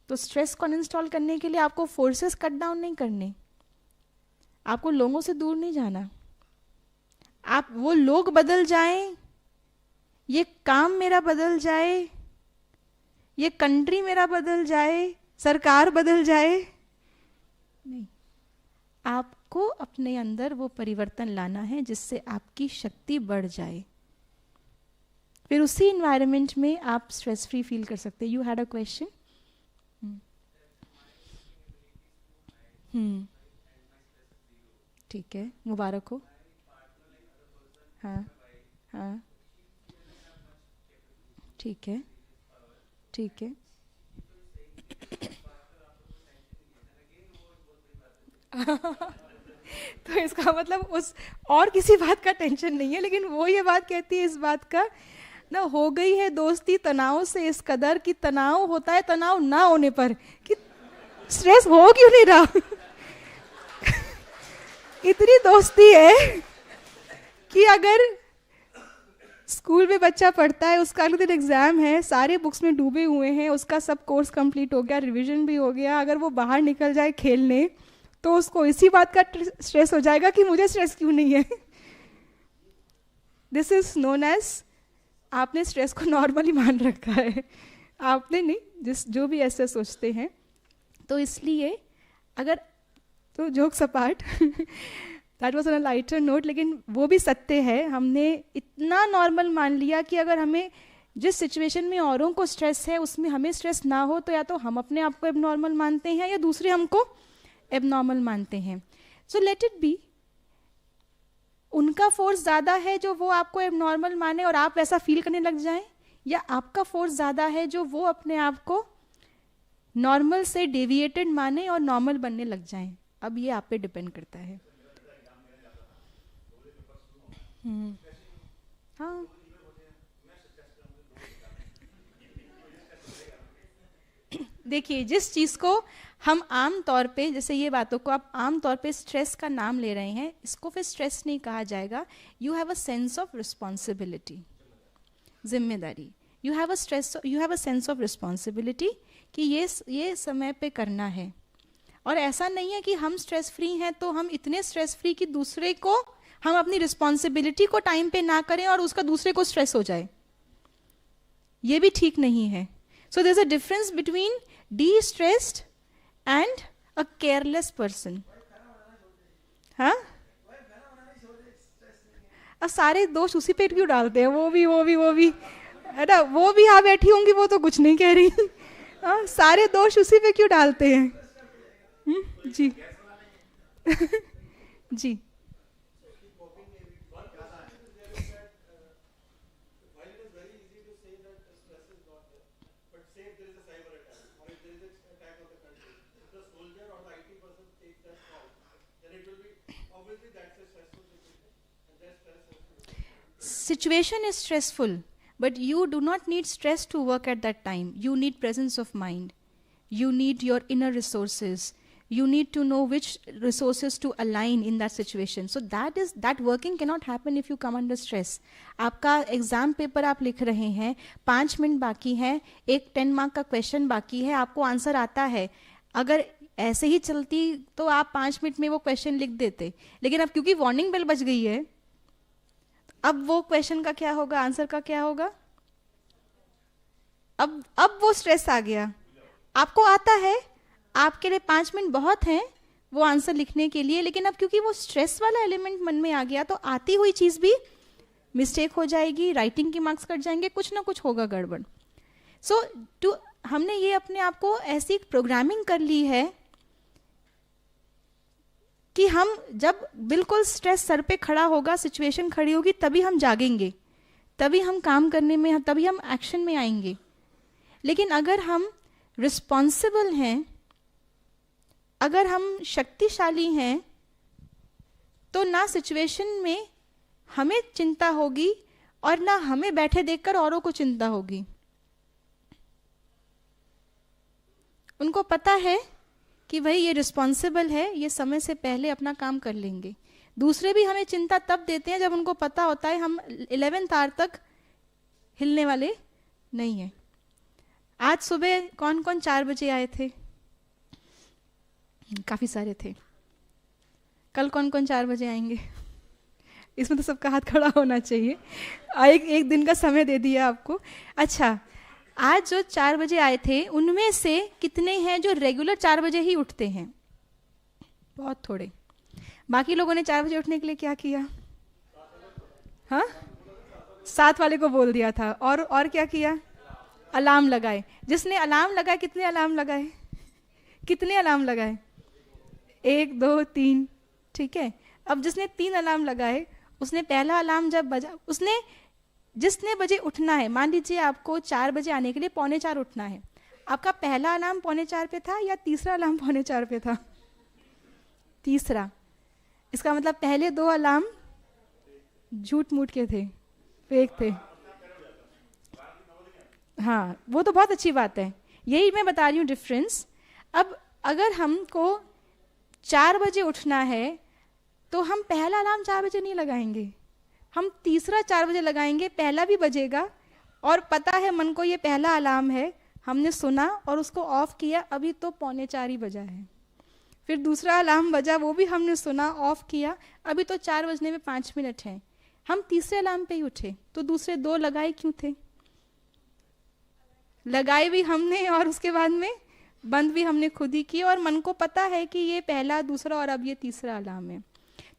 तो स्ट्रेस को अनइंस्टॉल करने के लिए आपको फोर्सेस कट डाउन नहीं करने, आपको लोगों से दूर नहीं जाना। आप वो लोग बदल जाएं, ये काम मेरा बदल जाए, ये कंट्री मेरा बदल जाए, सरकार बदल जाए, नहीं। आपको अपने अंदर वो परिवर्तन लाना है जिससे आपकी शक्ति बढ़ जाए। फिर उसी इन्वायरमेंट में आप स्ट्रेस फ्री फील कर सकते हैं। You had a question? ठीक है, मुबारक हो। हाँ हाँ, ठीक है ठीक है। तो इसका मतलब उस और किसी बात का टेंशन नहीं है, लेकिन वो ये बात कहती है इस बात का ना, हो गई है दोस्ती तनाव से इस कदर कि तनाव होता है तनाव ना होने पर, कि स्ट्रेस हो क्यों नहीं रहा। इतनी दोस्ती है कि अगर स्कूल में बच्चा पढ़ता है, उसका अगले दिन एग्जाम है, सारे बुक्स में डूबे हुए हैं, उसका सब कोर्स कंप्लीट हो गया, रिवीजन भी हो गया, अगर वो बाहर निकल जाए खेलने तो उसको इसी बात का स्ट्रेस हो जाएगा कि मुझे स्ट्रेस क्यों नहीं है। दिस इज नोन एज, आपने स्ट्रेस को नॉर्मली मान रखा है, आपने नहीं, जिस जो भी ऐसे सोचते हैं। तो इसलिए अगर, तो jokes apart, that was on a lighter note, लेकिन वो भी सत्य है, हमने इतना नॉर्मल मान लिया कि अगर हमें जिस सिचुएशन में औरों को स्ट्रेस है उसमें हमें स्ट्रेस ना हो, तो या तो हम अपने आप को एबनॉर्मल मानते हैं या दूसरे हमको एबनॉर्मल मानते हैं। सो लेट इट बी, उनका फोर्स ज़्यादा है जो वो आपको एबनॉर्मल माने और आप वैसा फील करने लग जाएं, या आपका फोर्स ज़्यादा है जो वो अपने आप को नॉर्मल से डेविएटेड माने और नॉर्मल बनने लग जाएं। अब ये आप पे डिपेंड करता है। हाँ, देखिए जिस चीज़ को हम आम तौर पे, जैसे ये बातों को आप आम तौर पे स्ट्रेस का नाम ले रहे हैं, इसको फिर स्ट्रेस नहीं कहा जाएगा। You have a sense of responsibility, जिम्मेदारी। You have a sense of responsibility कि ये समय पे करना है। और ऐसा नहीं है कि हम स्ट्रेस फ्री हैं तो हम इतने स्ट्रेस फ्री कि दूसरे को, हम अपनी रिस्पॉन्सिबिलिटी को टाइम पे ना करें और उसका दूसरे को स्ट्रेस हो जाए, ये भी ठीक नहीं है। So there is a difference between de-stressed and a careless person. हाँ, अब सारे दोष उसी पे क्यों डालते हैं? वो भी है ना, वो भी यहाँ बैठी होंगी, वो तो कुछ नहीं कह रही। हाँ, सारे दोष उसी पे क्यों डालते हैं? जी जी, situation is stressful, but you do not need stress to work at that time. You need presence of mind. You need your inner resources. You need to know which resources to align in that situation. So that working cannot happen if you come under stress. आपका एग्जाम पेपर आप लिख रहे हैं, 5 मिनट बाकी हैं, एक 10 मार्क का क्वेश्चन बाकी है, आपको आंसर आता है। अगर ऐसे ही चलती तो आप 5 मिनट में वो क्वेश्चन लिख देते, लेकिन अब क्योंकि वार्निंग बेल बज गई है, अब वो क्वेश्चन का क्या होगा, आंसर का क्या होगा? अब वो स्ट्रेस आ गया। आपको आता है, आपके लिए 5 मिनट बहुत हैं वो आंसर लिखने के लिए, लेकिन अब क्योंकि वो स्ट्रेस वाला एलिमेंट मन में आ गया तो आती हुई चीज़ भी मिस्टेक हो जाएगी, राइटिंग के मार्क्स कट जाएंगे, कुछ ना कुछ होगा गड़बड़। सो हमने ये अपने आप को ऐसी प्रोग्रामिंग कर ली है कि हम जब बिल्कुल स्ट्रेस सर पे खड़ा होगा, सिचुएशन खड़ी होगी, तभी हम जागेंगे, तभी हम काम करने में, तभी हम एक्शन में आएंगे। लेकिन अगर हम रिस्पॉन्सिबल हैं, अगर हम शक्तिशाली हैं, तो ना सिचुएशन में हमें चिंता होगी और ना हमें बैठे देखकर औरों को चिंता होगी। उनको पता है कि भाई ये रिस्पॉन्सिबल है, ये समय से पहले अपना काम कर लेंगे। दूसरे भी हमें चिंता तब देते हैं जब उनको पता होता है हम 11th आवर तक हिलने वाले नहीं हैं। आज सुबह कौन कौन 4 बजे आए थे? काफ़ी सारे थे। कल कौन कौन 4 बजे आएंगे? इसमें तो सबका हाथ खड़ा होना चाहिए। एक दिन का समय दे दिया आपको। अच्छा, आज जो 4 बजे आए थे उनमें से कितने हैं जो रेगुलर 4 बजे ही उठते हैं? बहुत थोड़े। बाकी लोगों ने 4 बजे उठने के लिए क्या किया? हाँ, 7 वाले को बोल दिया था। और क्या किया? अलार्म लगाए। जिसने अलार्म लगाए, कितने अलार्म लगाए? कितने अलार्म लगाए? 1 2 3, ठीक है। अब जिसने 3 अलार्म लगाए, उसने पहला अलार्म जब बजा, उसने जिसने बजे उठना है, मान लीजिए आपको 4 बजे आने के लिए 3:45 उठना है, आपका पहला अलार्म 3:45 पे था या तीसरा अलार्म 3:45 पे था? तीसरा। इसका मतलब पहले 2 अलार्म झूठ मूठ के थे, फेक थे। हाँ, वो तो बहुत अच्छी बात है, यही मैं बता रही हूँ डिफरेंस। अब अगर हमको 4 बजे उठना है तो हम पहला अलार्म 4 बजे नहीं लगाएंगे, हम तीसरा 4 बजे लगाएंगे। पहला भी बजेगा और पता है मन को ये पहला अलार्म है, हमने सुना और उसको ऑफ किया, अभी तो 3:45 ही बजा है। फिर दूसरा अलार्म बजा, वो भी हमने सुना, ऑफ किया, अभी तो 4 बजने में 5 मिनट हैं। हम तीसरे अलार्म पे ही उठे, तो दूसरे 2 लगाए क्यों थे? लगाए भी हमने और उसके बाद में बंद भी हमने खुद ही किए, और मन को पता है कि ये पहला, दूसरा और अब ये तीसरा अलार्म है।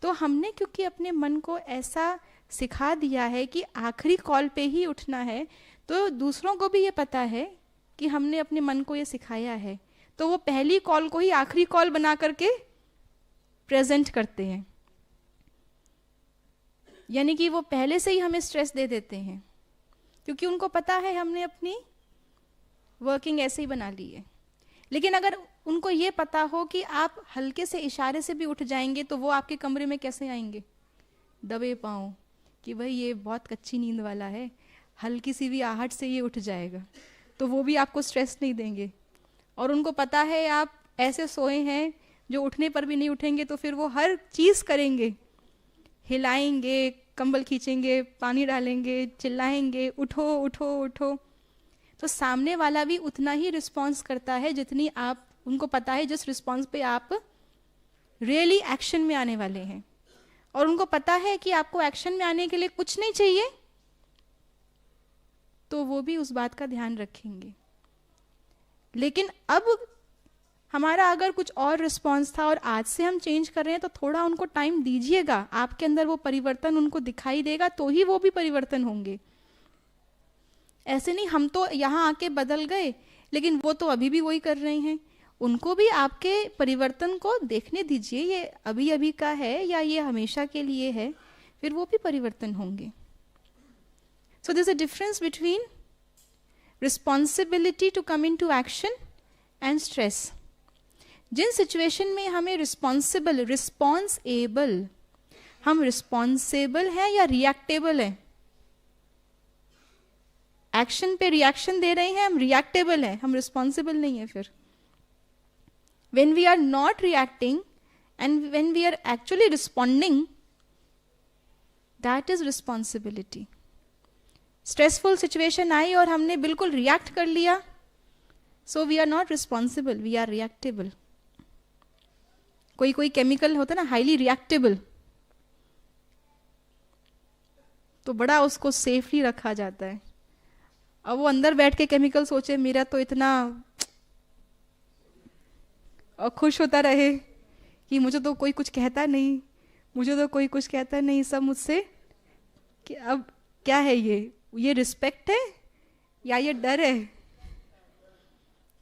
तो हमने क्योंकि अपने मन को ऐसा सिखा दिया है कि आखिरी कॉल पे ही उठना है, तो दूसरों को भी ये पता है कि हमने अपने मन को ये सिखाया है, तो वो पहली कॉल को ही आखिरी कॉल बना करके प्रेजेंट करते हैं। यानी कि वो पहले से ही हमें स्ट्रेस दे देते हैं, क्योंकि उनको पता है हमने अपनी वर्किंग ऐसे ही बना ली है। लेकिन अगर उनको ये पता हो कि आप हल्के से इशारे से भी उठ जाएंगे, तो वो आपके कमरे में कैसे आएंगे? दबे पाँव, कि भाई ये बहुत कच्ची नींद वाला है, हल्की सी भी आहट से ये उठ जाएगा, तो वो भी आपको स्ट्रेस नहीं देंगे। और उनको पता है आप ऐसे सोए हैं जो उठने पर भी नहीं उठेंगे, तो फिर वो हर चीज़ करेंगे, हिलाएंगे, कंबल खींचेंगे, पानी डालेंगे, चिल्लाएंगे, उठो उठो उठो। तो सामने वाला भी उतना ही रिस्पॉन्स करता है जितनी आप, उनको पता है जिस रिस्पॉन्स पे आप रियली एक्शन में आने वाले हैं। और उनको पता है कि आपको एक्शन में आने के लिए कुछ नहीं चाहिए, तो वो भी उस बात का ध्यान रखेंगे। लेकिन अब हमारा अगर कुछ और रिस्पॉन्स था और आज से हम चेंज कर रहे हैं, तो थोड़ा उनको टाइम दीजिएगा, आपके अंदर वो परिवर्तन उनको दिखाई देगा, तो ही वो भी परिवर्तन होंगे। ऐसे नहीं हम तो यहाँ आके बदल गए, लेकिन वो तो अभी भी वही कर रहे हैं। उनको भी आपके परिवर्तन को देखने दीजिए, ये अभी अभी का है या ये हमेशा के लिए है, फिर वो भी परिवर्तन होंगे। So there is a difference between responsibility to come in to action and stress. जिन सिचुएशन में हमें रिस्पॉन्सेबल, हम रिस्पॉन्सेबल हैं या रिएक्टेबल हैं? एक्शन पे रिएक्शन दे रहे हैं, हम रिएक्टेबल हैं, हम रिस्पॉन्सिबल नहीं है। फिर when we are not reacting and when we are actually responding, that is responsibility. Stressful situation आई और हमने बिल्कुल रिएक्ट कर लिया, so we are not responsible, we are reactable. कोई केमिकल होता है ना हाईली रिएक्टेबल, तो बड़ा उसको सेफली रखा जाता है। अब वो अंदर बैठ के केमिकल सोचे मेरा तो इतना, और खुश होता रहे कि मुझे तो कोई कुछ कहता नहीं, मुझे तो कोई कुछ कहता नहीं, सब मुझसे, कि अब क्या है ये रिस्पेक्ट है या ये डर है?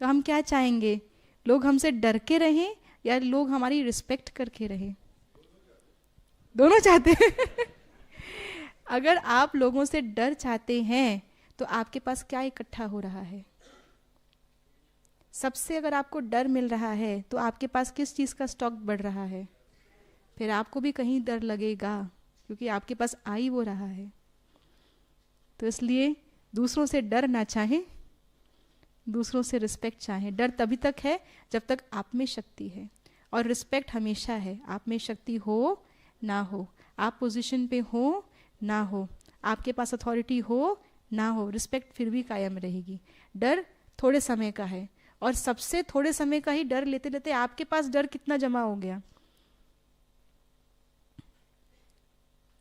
तो हम क्या चाहेंगे, लोग हमसे डर के रहें या लोग हमारी रिस्पेक्ट करके रहें? दोनों चाहते हैं। अगर आप लोगों से डर चाहते हैं तो आपके पास क्या इकट्ठा हो रहा है? सबसे अगर आपको डर मिल रहा है तो आपके पास किस चीज़ का स्टॉक बढ़ रहा है? फिर आपको भी कहीं डर लगेगा, क्योंकि आपके पास आ ही वो रहा है। तो इसलिए दूसरों से डर ना चाहें, दूसरों से रिस्पेक्ट चाहें। डर तभी तक है जब तक आप में शक्ति है, और रिस्पेक्ट हमेशा है, आप में शक्ति हो ना हो, आप पोजीशन पे हो ना हो, आपके पास अथॉरिटी हो ना हो, रिस्पेक्ट फिर भी कायम रहेगी। डर थोड़े समय का है, और सबसे थोड़े समय का ही डर लेते लेते आपके पास डर कितना जमा हो गया।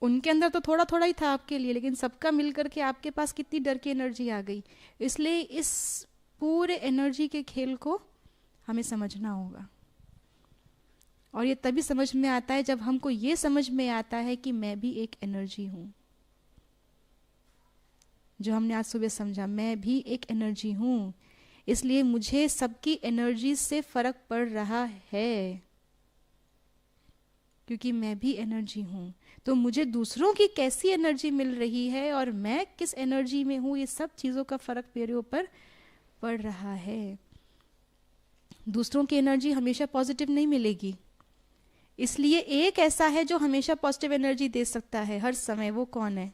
उनके अंदर तो थोड़ा थोड़ा ही था आपके लिए, लेकिन सबका मिलकर के आपके पास कितनी डर की एनर्जी आ गई। इसलिए इस पूरे एनर्जी के खेल को हमें समझना होगा, और ये तभी समझ में आता है जब हमको ये समझ में आता है कि मैं भी एक एनर्जी हूँ। जो हमने आज सुबह समझा, मैं भी एक एनर्जी हूँ, इसलिए मुझे सबकी एनर्जी से फर्क पड़ रहा है, क्योंकि मैं भी एनर्जी हूँ। तो मुझे दूसरों की कैसी एनर्जी मिल रही है और मैं किस एनर्जी में हूँ, ये सब चीज़ों का फर्क मेरे ऊपर पड़ रहा है। दूसरों की एनर्जी हमेशा पॉजिटिव नहीं मिलेगी, इसलिए एक ऐसा है जो हमेशा पॉजिटिव एनर्जी दे सकता है हर समय। वो कौन है?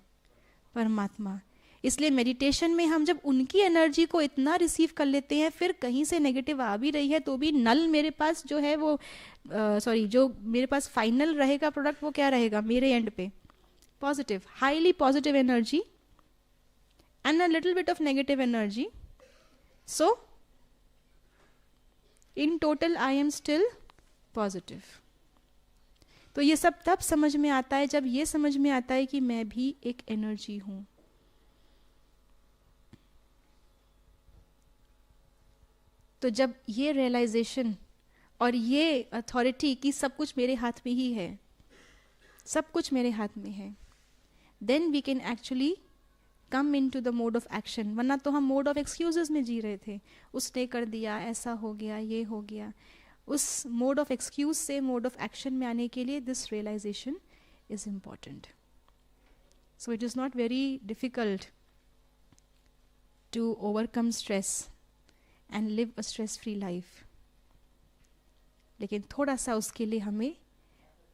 परमात्मा। इसलिए मेडिटेशन में हम जब उनकी एनर्जी को इतना रिसीव कर लेते हैं, फिर कहीं से नेगेटिव आ भी रही है तो भी नल मेरे पास जो है वो जो मेरे पास फाइनल रहेगा प्रोडक्ट, वो क्या रहेगा मेरे एंड पे? Positive, highly positive energy and a little bit of negative energy. So in total I am still positive. तो ये सब तब समझ में आता है जब ये समझ में आता है कि मैं भी एक एनर्जी हूं. तो जब ये रियलाइजेशन और ये अथॉरिटी कि सब कुछ मेरे हाथ में ही है, सब कुछ मेरे हाथ में है, then we can actually come in to the mode of action. वरना तो हम मोड ऑफ एक्सक्यूजेस में जी रहे थे, उसने कर दिया, ऐसा हो गया, ये हो गया. उस मोड ऑफ एक्सक्यूज से मोड ऑफ एक्शन में आने के लिए this realisation is important. So it is not very difficult to overcome stress and live a stress free life. लेकिन थोड़ा सा उसके लिए हमें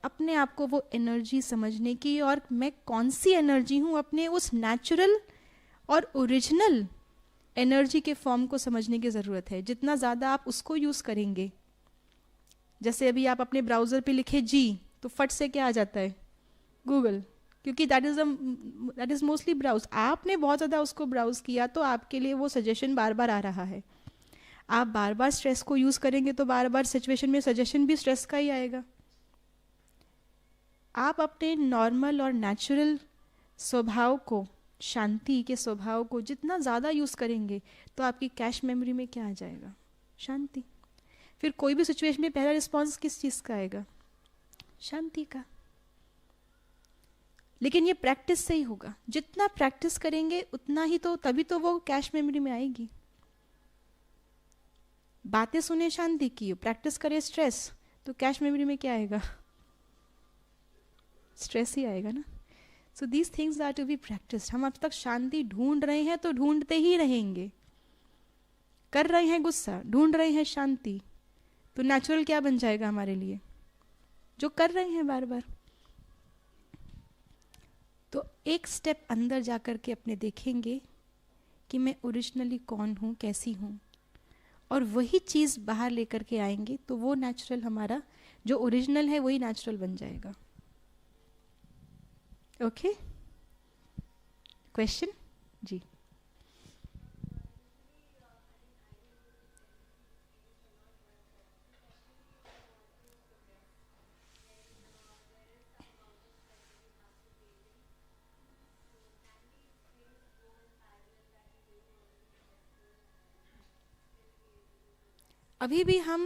अपने आप को वो एनर्जी समझने की, और मैं कौन सी एनर्जी हूँ, अपने उस नेचुरल और ओरिजिनल एनर्जी के फॉर्म को समझने की ज़रूरत है. जितना ज़्यादा आप उसको यूज़ करेंगे, जैसे अभी आप अपने ब्राउज़र पे लिखे जी, तो फट से क्या आ जाता है, गूगल, क्योंकि दैट इज़ मोस्टली ब्राउज. आपने बहुत ज़्यादा उसको ब्राउज़ किया तो आपके लिए वो सजेशन बार बार आ रहा है. आप बार बार स्ट्रेस को यूज़ करेंगे तो बार बार सिचुएशन में सजेशन भी स्ट्रेस का ही आएगा. आप अपने नॉर्मल और नेचुरल स्वभाव को, शांति के स्वभाव को जितना ज़्यादा यूज़ करेंगे तो आपकी कैश मेमोरी में क्या आ जाएगा, शांति. फिर कोई भी सिचुएशन में पहला रिस्पॉन्स किस चीज़ का आएगा, शांति का. लेकिन ये प्रैक्टिस से ही होगा. जितना प्रैक्टिस करेंगे उतना ही तो, तभी तो वो कैश मेमोरी में आएगी. बातें सुने शांति की, प्रैक्टिस करे स्ट्रेस, तो कैश मेमोरी में क्या आएगा, स्ट्रेस ही आएगा ना. So these things are to be practised. हम अब तक शांति ढूंढ रहे हैं तो ढूंढते ही रहेंगे. कर रहे हैं गुस्सा, ढूंढ रहे हैं शांति, तो नेचुरल क्या बन जाएगा हमारे लिए, जो कर रहे हैं बार बार. तो एक स्टेप अंदर जाकर के अपने देखेंगे कि मैं ओरिजिनली कौन हूँ, कैसी हूँ, और वही चीज़ बाहर लेकर के आएंगे तो वो नेचुरल, हमारा जो ओरिजिनल है वही नेचुरल बन जाएगा. ओके, क्वेश्चन जी. अभी भी हम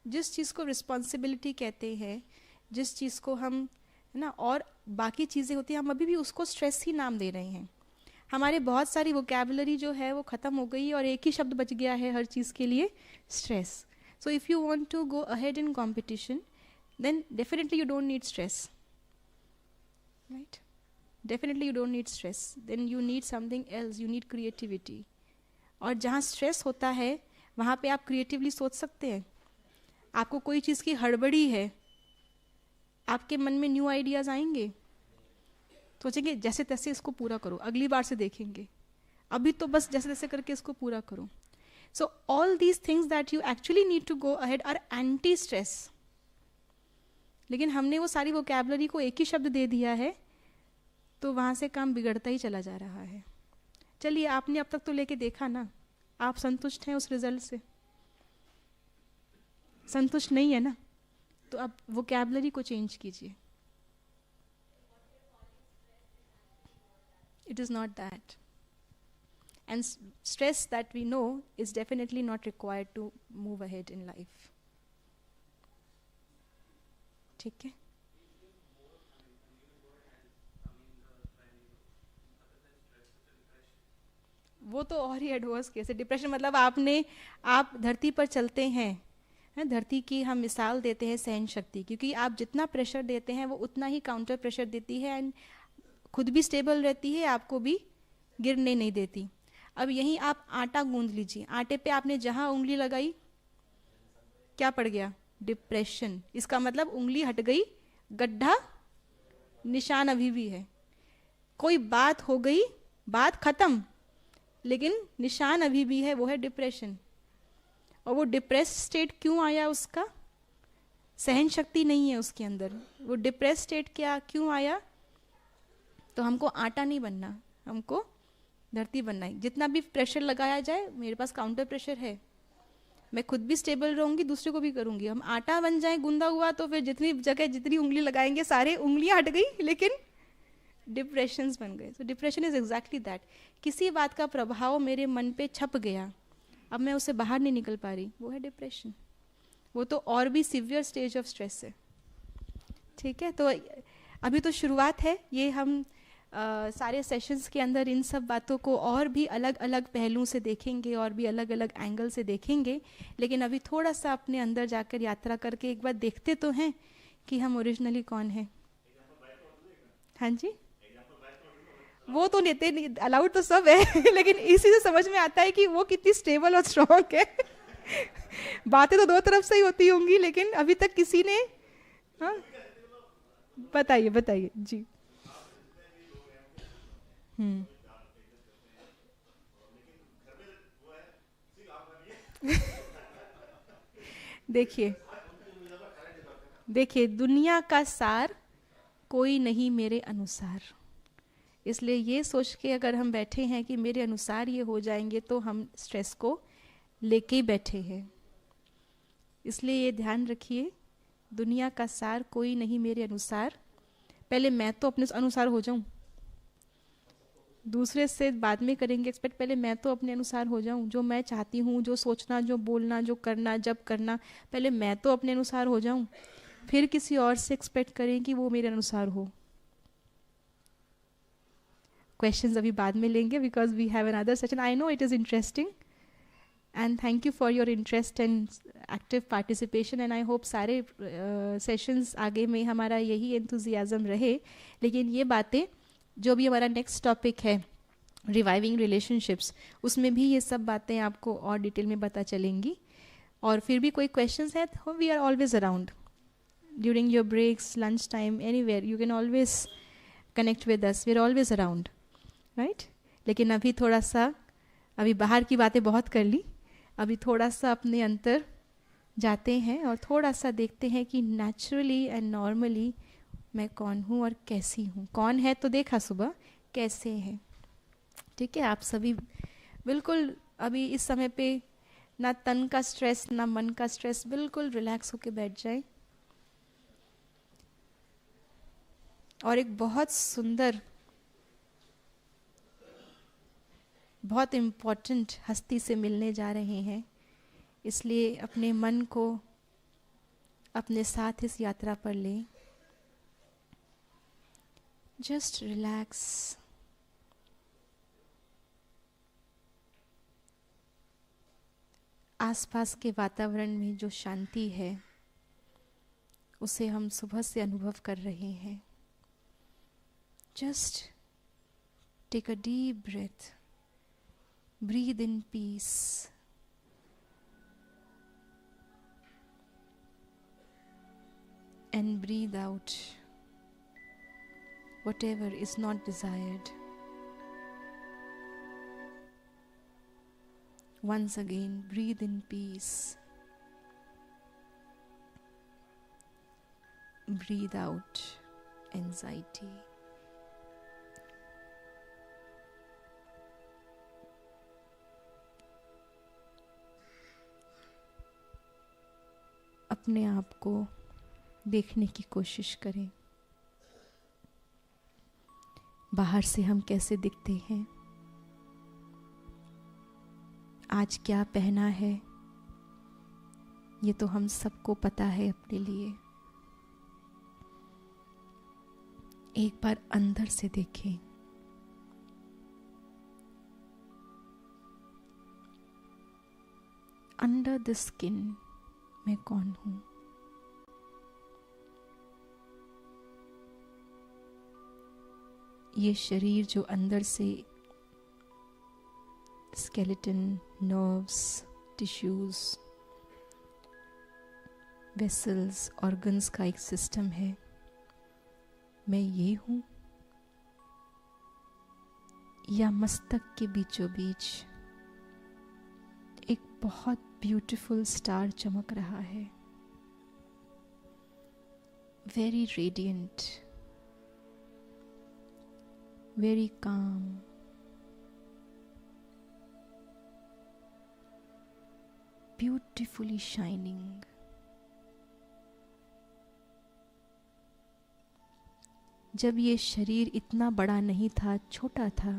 जिस चीज़ को रिस्पॉन्सिबिलिटी कहते हैं, जिस चीज़ को हम, है ना, और बाकी चीज़ें होती हैं, हम अभी भी उसको स्ट्रेस ही नाम दे रहे हैं. हमारे बहुत सारी वोकैबुलरी जो है वो ख़त्म हो गई और एक ही शब्द बच गया है हर चीज़ के लिए, stress. So if you want to go ahead in competition, then definitely you don't need stress, right. Definitely you don't need stress. Then you need something else, you need creativity. और जहाँ स्ट्रेस होता है वहाँ पे आप क्रिएटिवली सोच सकते हैं. आपको कोई चीज़ की हड़बड़ी है, आपके मन में न्यू आइडियाज़ आएंगे, सोचेंगे जैसे तैसे इसको पूरा करो, अगली बार से देखेंगे, अभी तो बस जैसे तैसे करके इसको पूरा करो. So all these things that you actually need to go ahead are anti stress. लेकिन हमने वो सारी वोकैबुलरी को एक ही शब्द दे दिया है, तो वहाँ से काम बिगड़ता ही चला जा रहा है. चलिए, आपने अब तक तो लेके देखा ना, आप संतुष्ट हैं उस रिजल्ट से? संतुष्ट नहीं है ना, तो अब वोकैबुलरी को चेंज कीजिए. It is not that. And stress that we know is definitely not required to move ahead in life. ठीक है? वो तो और ही एडवर्स केस है. डिप्रेशन मतलब आप धरती पर चलते हैं, धरती की हम मिसाल देते हैं सहन शक्ति, क्योंकि आप जितना प्रेशर देते हैं वो उतना ही काउंटर प्रेशर देती है, एंड खुद भी स्टेबल रहती है, आपको भी गिरने नहीं देती. अब यहीं आप आटा गूंद लीजिए, आटे पे आपने जहां उंगली लगाई क्या पड़ गया, डिप्रेशन. इसका मतलब उंगली हट गई, गड्ढा, निशान अभी भी है. कोई बात हो गई, बात खत्म, लेकिन निशान अभी भी है, वो है डिप्रेशन. और वो डिप्रेस स्टेट क्यों आया, उसका सहन शक्ति नहीं है उसके अंदर. वो डिप्रेस स्टेट क्यों आया, तो हमको आटा नहीं बनना, हमको धरती बनना है. जितना भी प्रेशर लगाया जाए, मेरे पास काउंटर प्रेशर है, मैं खुद भी स्टेबल रहूंगी, दूसरे को भी करूंगी। हम आटा बन जाए गूंदा हुआ तो फिर जितनी जगह जितनी उंगली लगाएंगे सारे उंगलियां हट गई, लेकिन डिप्रेशंस बन गए। सो डिप्रेशन इज एग्जैक्टली दैट, किसी बात का प्रभाव मेरे मन पे छप गया, अब मैं उससे बाहर नहीं निकल पा रही, वो है डिप्रेशन। वो तो और भी सिवियर स्टेज ऑफ स्ट्रेस है। ठीक है, तो अभी तो शुरुआत है, ये हम सारे सेशंस के अंदर इन सब बातों को और भी अलग अलग पहलू से देखेंगे और भी अलग अलग एंगल से देखेंगे। लेकिन अभी थोड़ा सा अपने अंदर जाकर यात्रा करके एक बार देखते तो हैं कि हम ओरिजिनली कौन हैं। हाँ जी, वो तो लेते नहीं, अलाउड तो सब है लेकिन इसी से समझ में आता है कि वो कितनी स्टेबल और स्ट्रॉन्ग है बातें तो दो तरफ से ही होती होंगी, लेकिन अभी तक किसी ने, हाँ बताइए बताइए जी। देखिए देखिए, दुनिया का सार कोई नहीं मेरे अनुसार, इसलिए ये सोच के अगर हम बैठे हैं कि मेरे अनुसार ये हो जाएंगे तो हम स्ट्रेस को लेके ही बैठे हैं। इसलिए ये ध्यान रखिए, दुनिया का सार कोई नहीं मेरे अनुसार। पहले मैं तो अपने अनुसार हो जाऊं, दूसरे से बाद में करेंगे एक्सपेक्ट, पहले मैं तो अपने अनुसार हो जाऊं। जो मैं चाहती हूँ, जो सोचना, जो बोलना, जो करना, जब करना, पहले मैं तो अपने अनुसार हो जाऊं, फिर किसी और से एक्सपेक्ट करें कि वो मेरे अनुसार हो। क्वेश्चंस अभी बाद में लेंगे because we have another session. I know it is interesting and thank you for your interest and active participation and I hope सारे सेशंस आगे में हमारा यही एंथुजियाज्म रहे। लेकिन ये बातें जो भी हमारा नेक्स्ट टॉपिक है रिवाइविंग रिलेशनशिप्स, उसमें भी ये सब बातें आपको और डिटेल में पता चलेंगी। और फिर भी कोई क्वेश्चंस है तो we are always around during your breaks, lunch time, anywhere you can always connect with us, we are always around, right. लेकिन अभी थोड़ा सा, अभी बाहर की बातें बहुत कर ली, अभी थोड़ा सा अपने अंतर जाते हैं और थोड़ा सा देखते हैं कि नेचुरली एंड नॉर्मली मैं कौन हूँ और कैसी हूँ। कौन है तो देखा सुबह, कैसे हैं। ठीक है, आप सभी बिल्कुल अभी इस समय पे ना तन का स्ट्रेस ना मन का स्ट्रेस, बिल्कुल रिलैक्स होके बैठ जाए। और एक बहुत सुंदर, बहुत इम्पोर्टेंट हस्ती से मिलने जा रहे हैं, इसलिए अपने मन को अपने साथ इस यात्रा पर लें। जस्ट रिलैक्स, आसपास के वातावरण में जो शांति है उसे हम सुबह से अनुभव कर रहे हैं। Just take a deep breath, breathe in peace and breathe out whatever is not desired. Once again, breathe in peace, breathe out anxiety. अपने आप को देखने की कोशिश करें, बाहर से हम कैसे दिखते हैं, आज क्या पहना है, ये तो हम सबको पता है अपने लिए। एक बार अंदर से देखें, अंडर द स्किन मैं कौन हूं। ये शरीर जो अंदर से skeleton, nerves, tissues, vessels, organs का एक सिस्टम है, मैं ये हूं, या मस्तक के बीचों बीच एक बहुत ब्यूटीफुल स्टार चमक रहा है, very radiant, very calm. beautifully shining. जब ये शरीर इतना बड़ा नहीं था, छोटा था,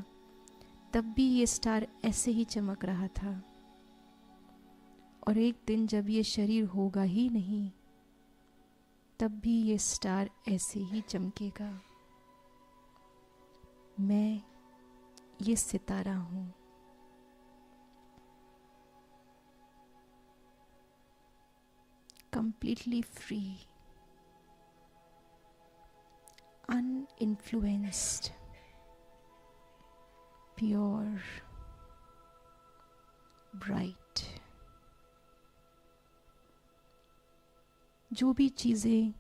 तब भी ये स्टार ऐसे ही चमक रहा था। और एक दिन जब ये शरीर होगा ही नहीं, तब भी ये स्टार ऐसे ही चमकेगा। मैं ये सितारा हूँ। Completely free, uninfluenced, pure, bright. जो भी चीज़ें,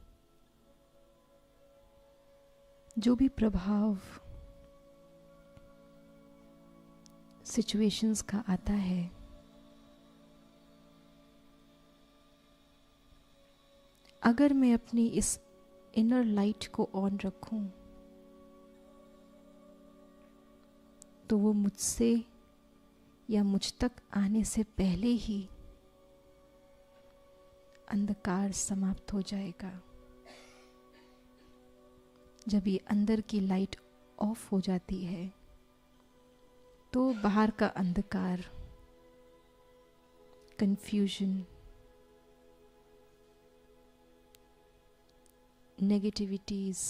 जो भी प्रभाव सिचुएशंस का आता है, अगर मैं अपनी इस इनर लाइट को ऑन रखूं, तो वो मुझसे या मुझ तक आने से पहले ही अंधकार समाप्त हो जाएगा। जब ये अंदर की लाइट ऑफ हो जाती है, तो बाहर का अंधकार, कंफ्यूजन, नेगेटिविटीज,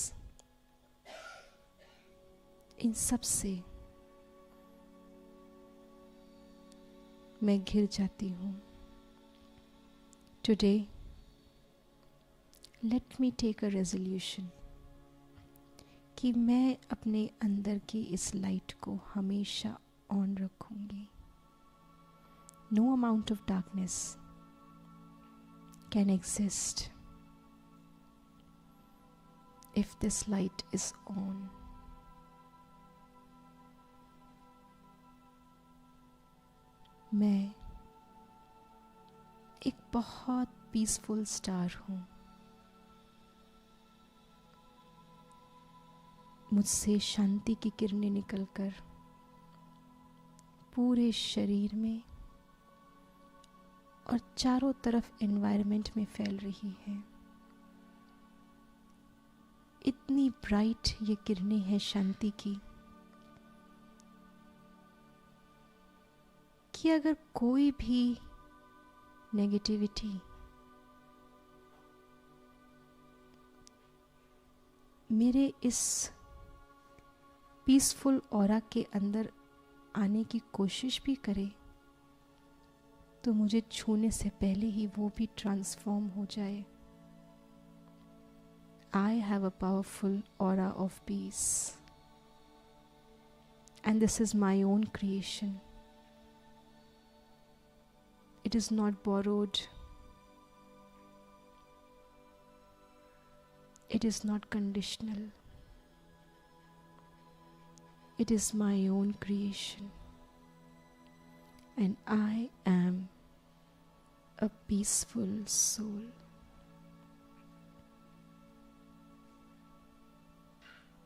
इन सब से मैं घिर जाती हूँ। Today let me take a resolution कि मैं अपने अंदर की इस लाइट को हमेशा ऑन रखूंगी। No amount of darkness can exist if this light is on. मैं एक बहुत पीसफुल स्टार हूँ। मुझसे शांति की किरणें निकलकर पूरे शरीर में और चारों तरफ एनवायरनमेंट में फैल रही है। इतनी ब्राइट ये किरणें हैं शांति की कि अगर कोई भी नेगेटिविटी मेरे इस पीसफुल ऑरा के अंदर आने की कोशिश भी करे, तो मुझे छूने से पहले ही वो भी ट्रांसफॉर्म हो जाए। I have a powerful aura of peace, and this is my own creation. It is not borrowed. It is not conditional. It is my own creation, and I am a peaceful soul.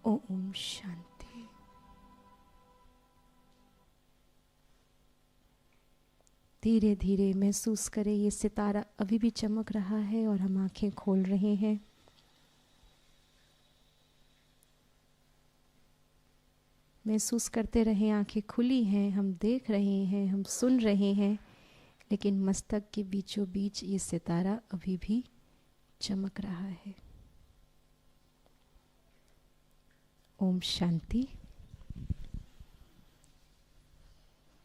Om Shanti. धीरे धीरे महसूस करें ये सितारा अभी भी चमक रहा है और हम आंखें खोल रहे हैं। महसूस करते रहें आंखें खुली हैं, हम देख रहे हैं, हम सुन रहे हैं, लेकिन मस्तक के बीचों बीच ये सितारा अभी भी चमक रहा है। Om Shanti.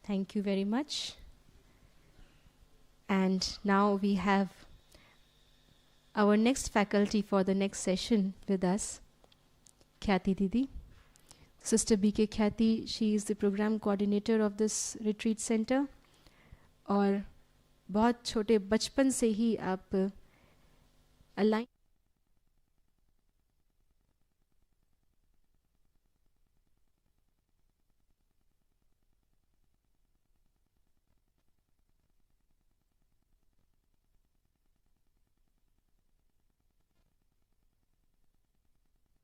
Thank you very much. And now we have our next faculty for the next session with us, Khyati Didi. Sister B.K. Khyati, she is the program coordinator of this retreat center. और बहुत छोटे बचपन से ही आप अलाइन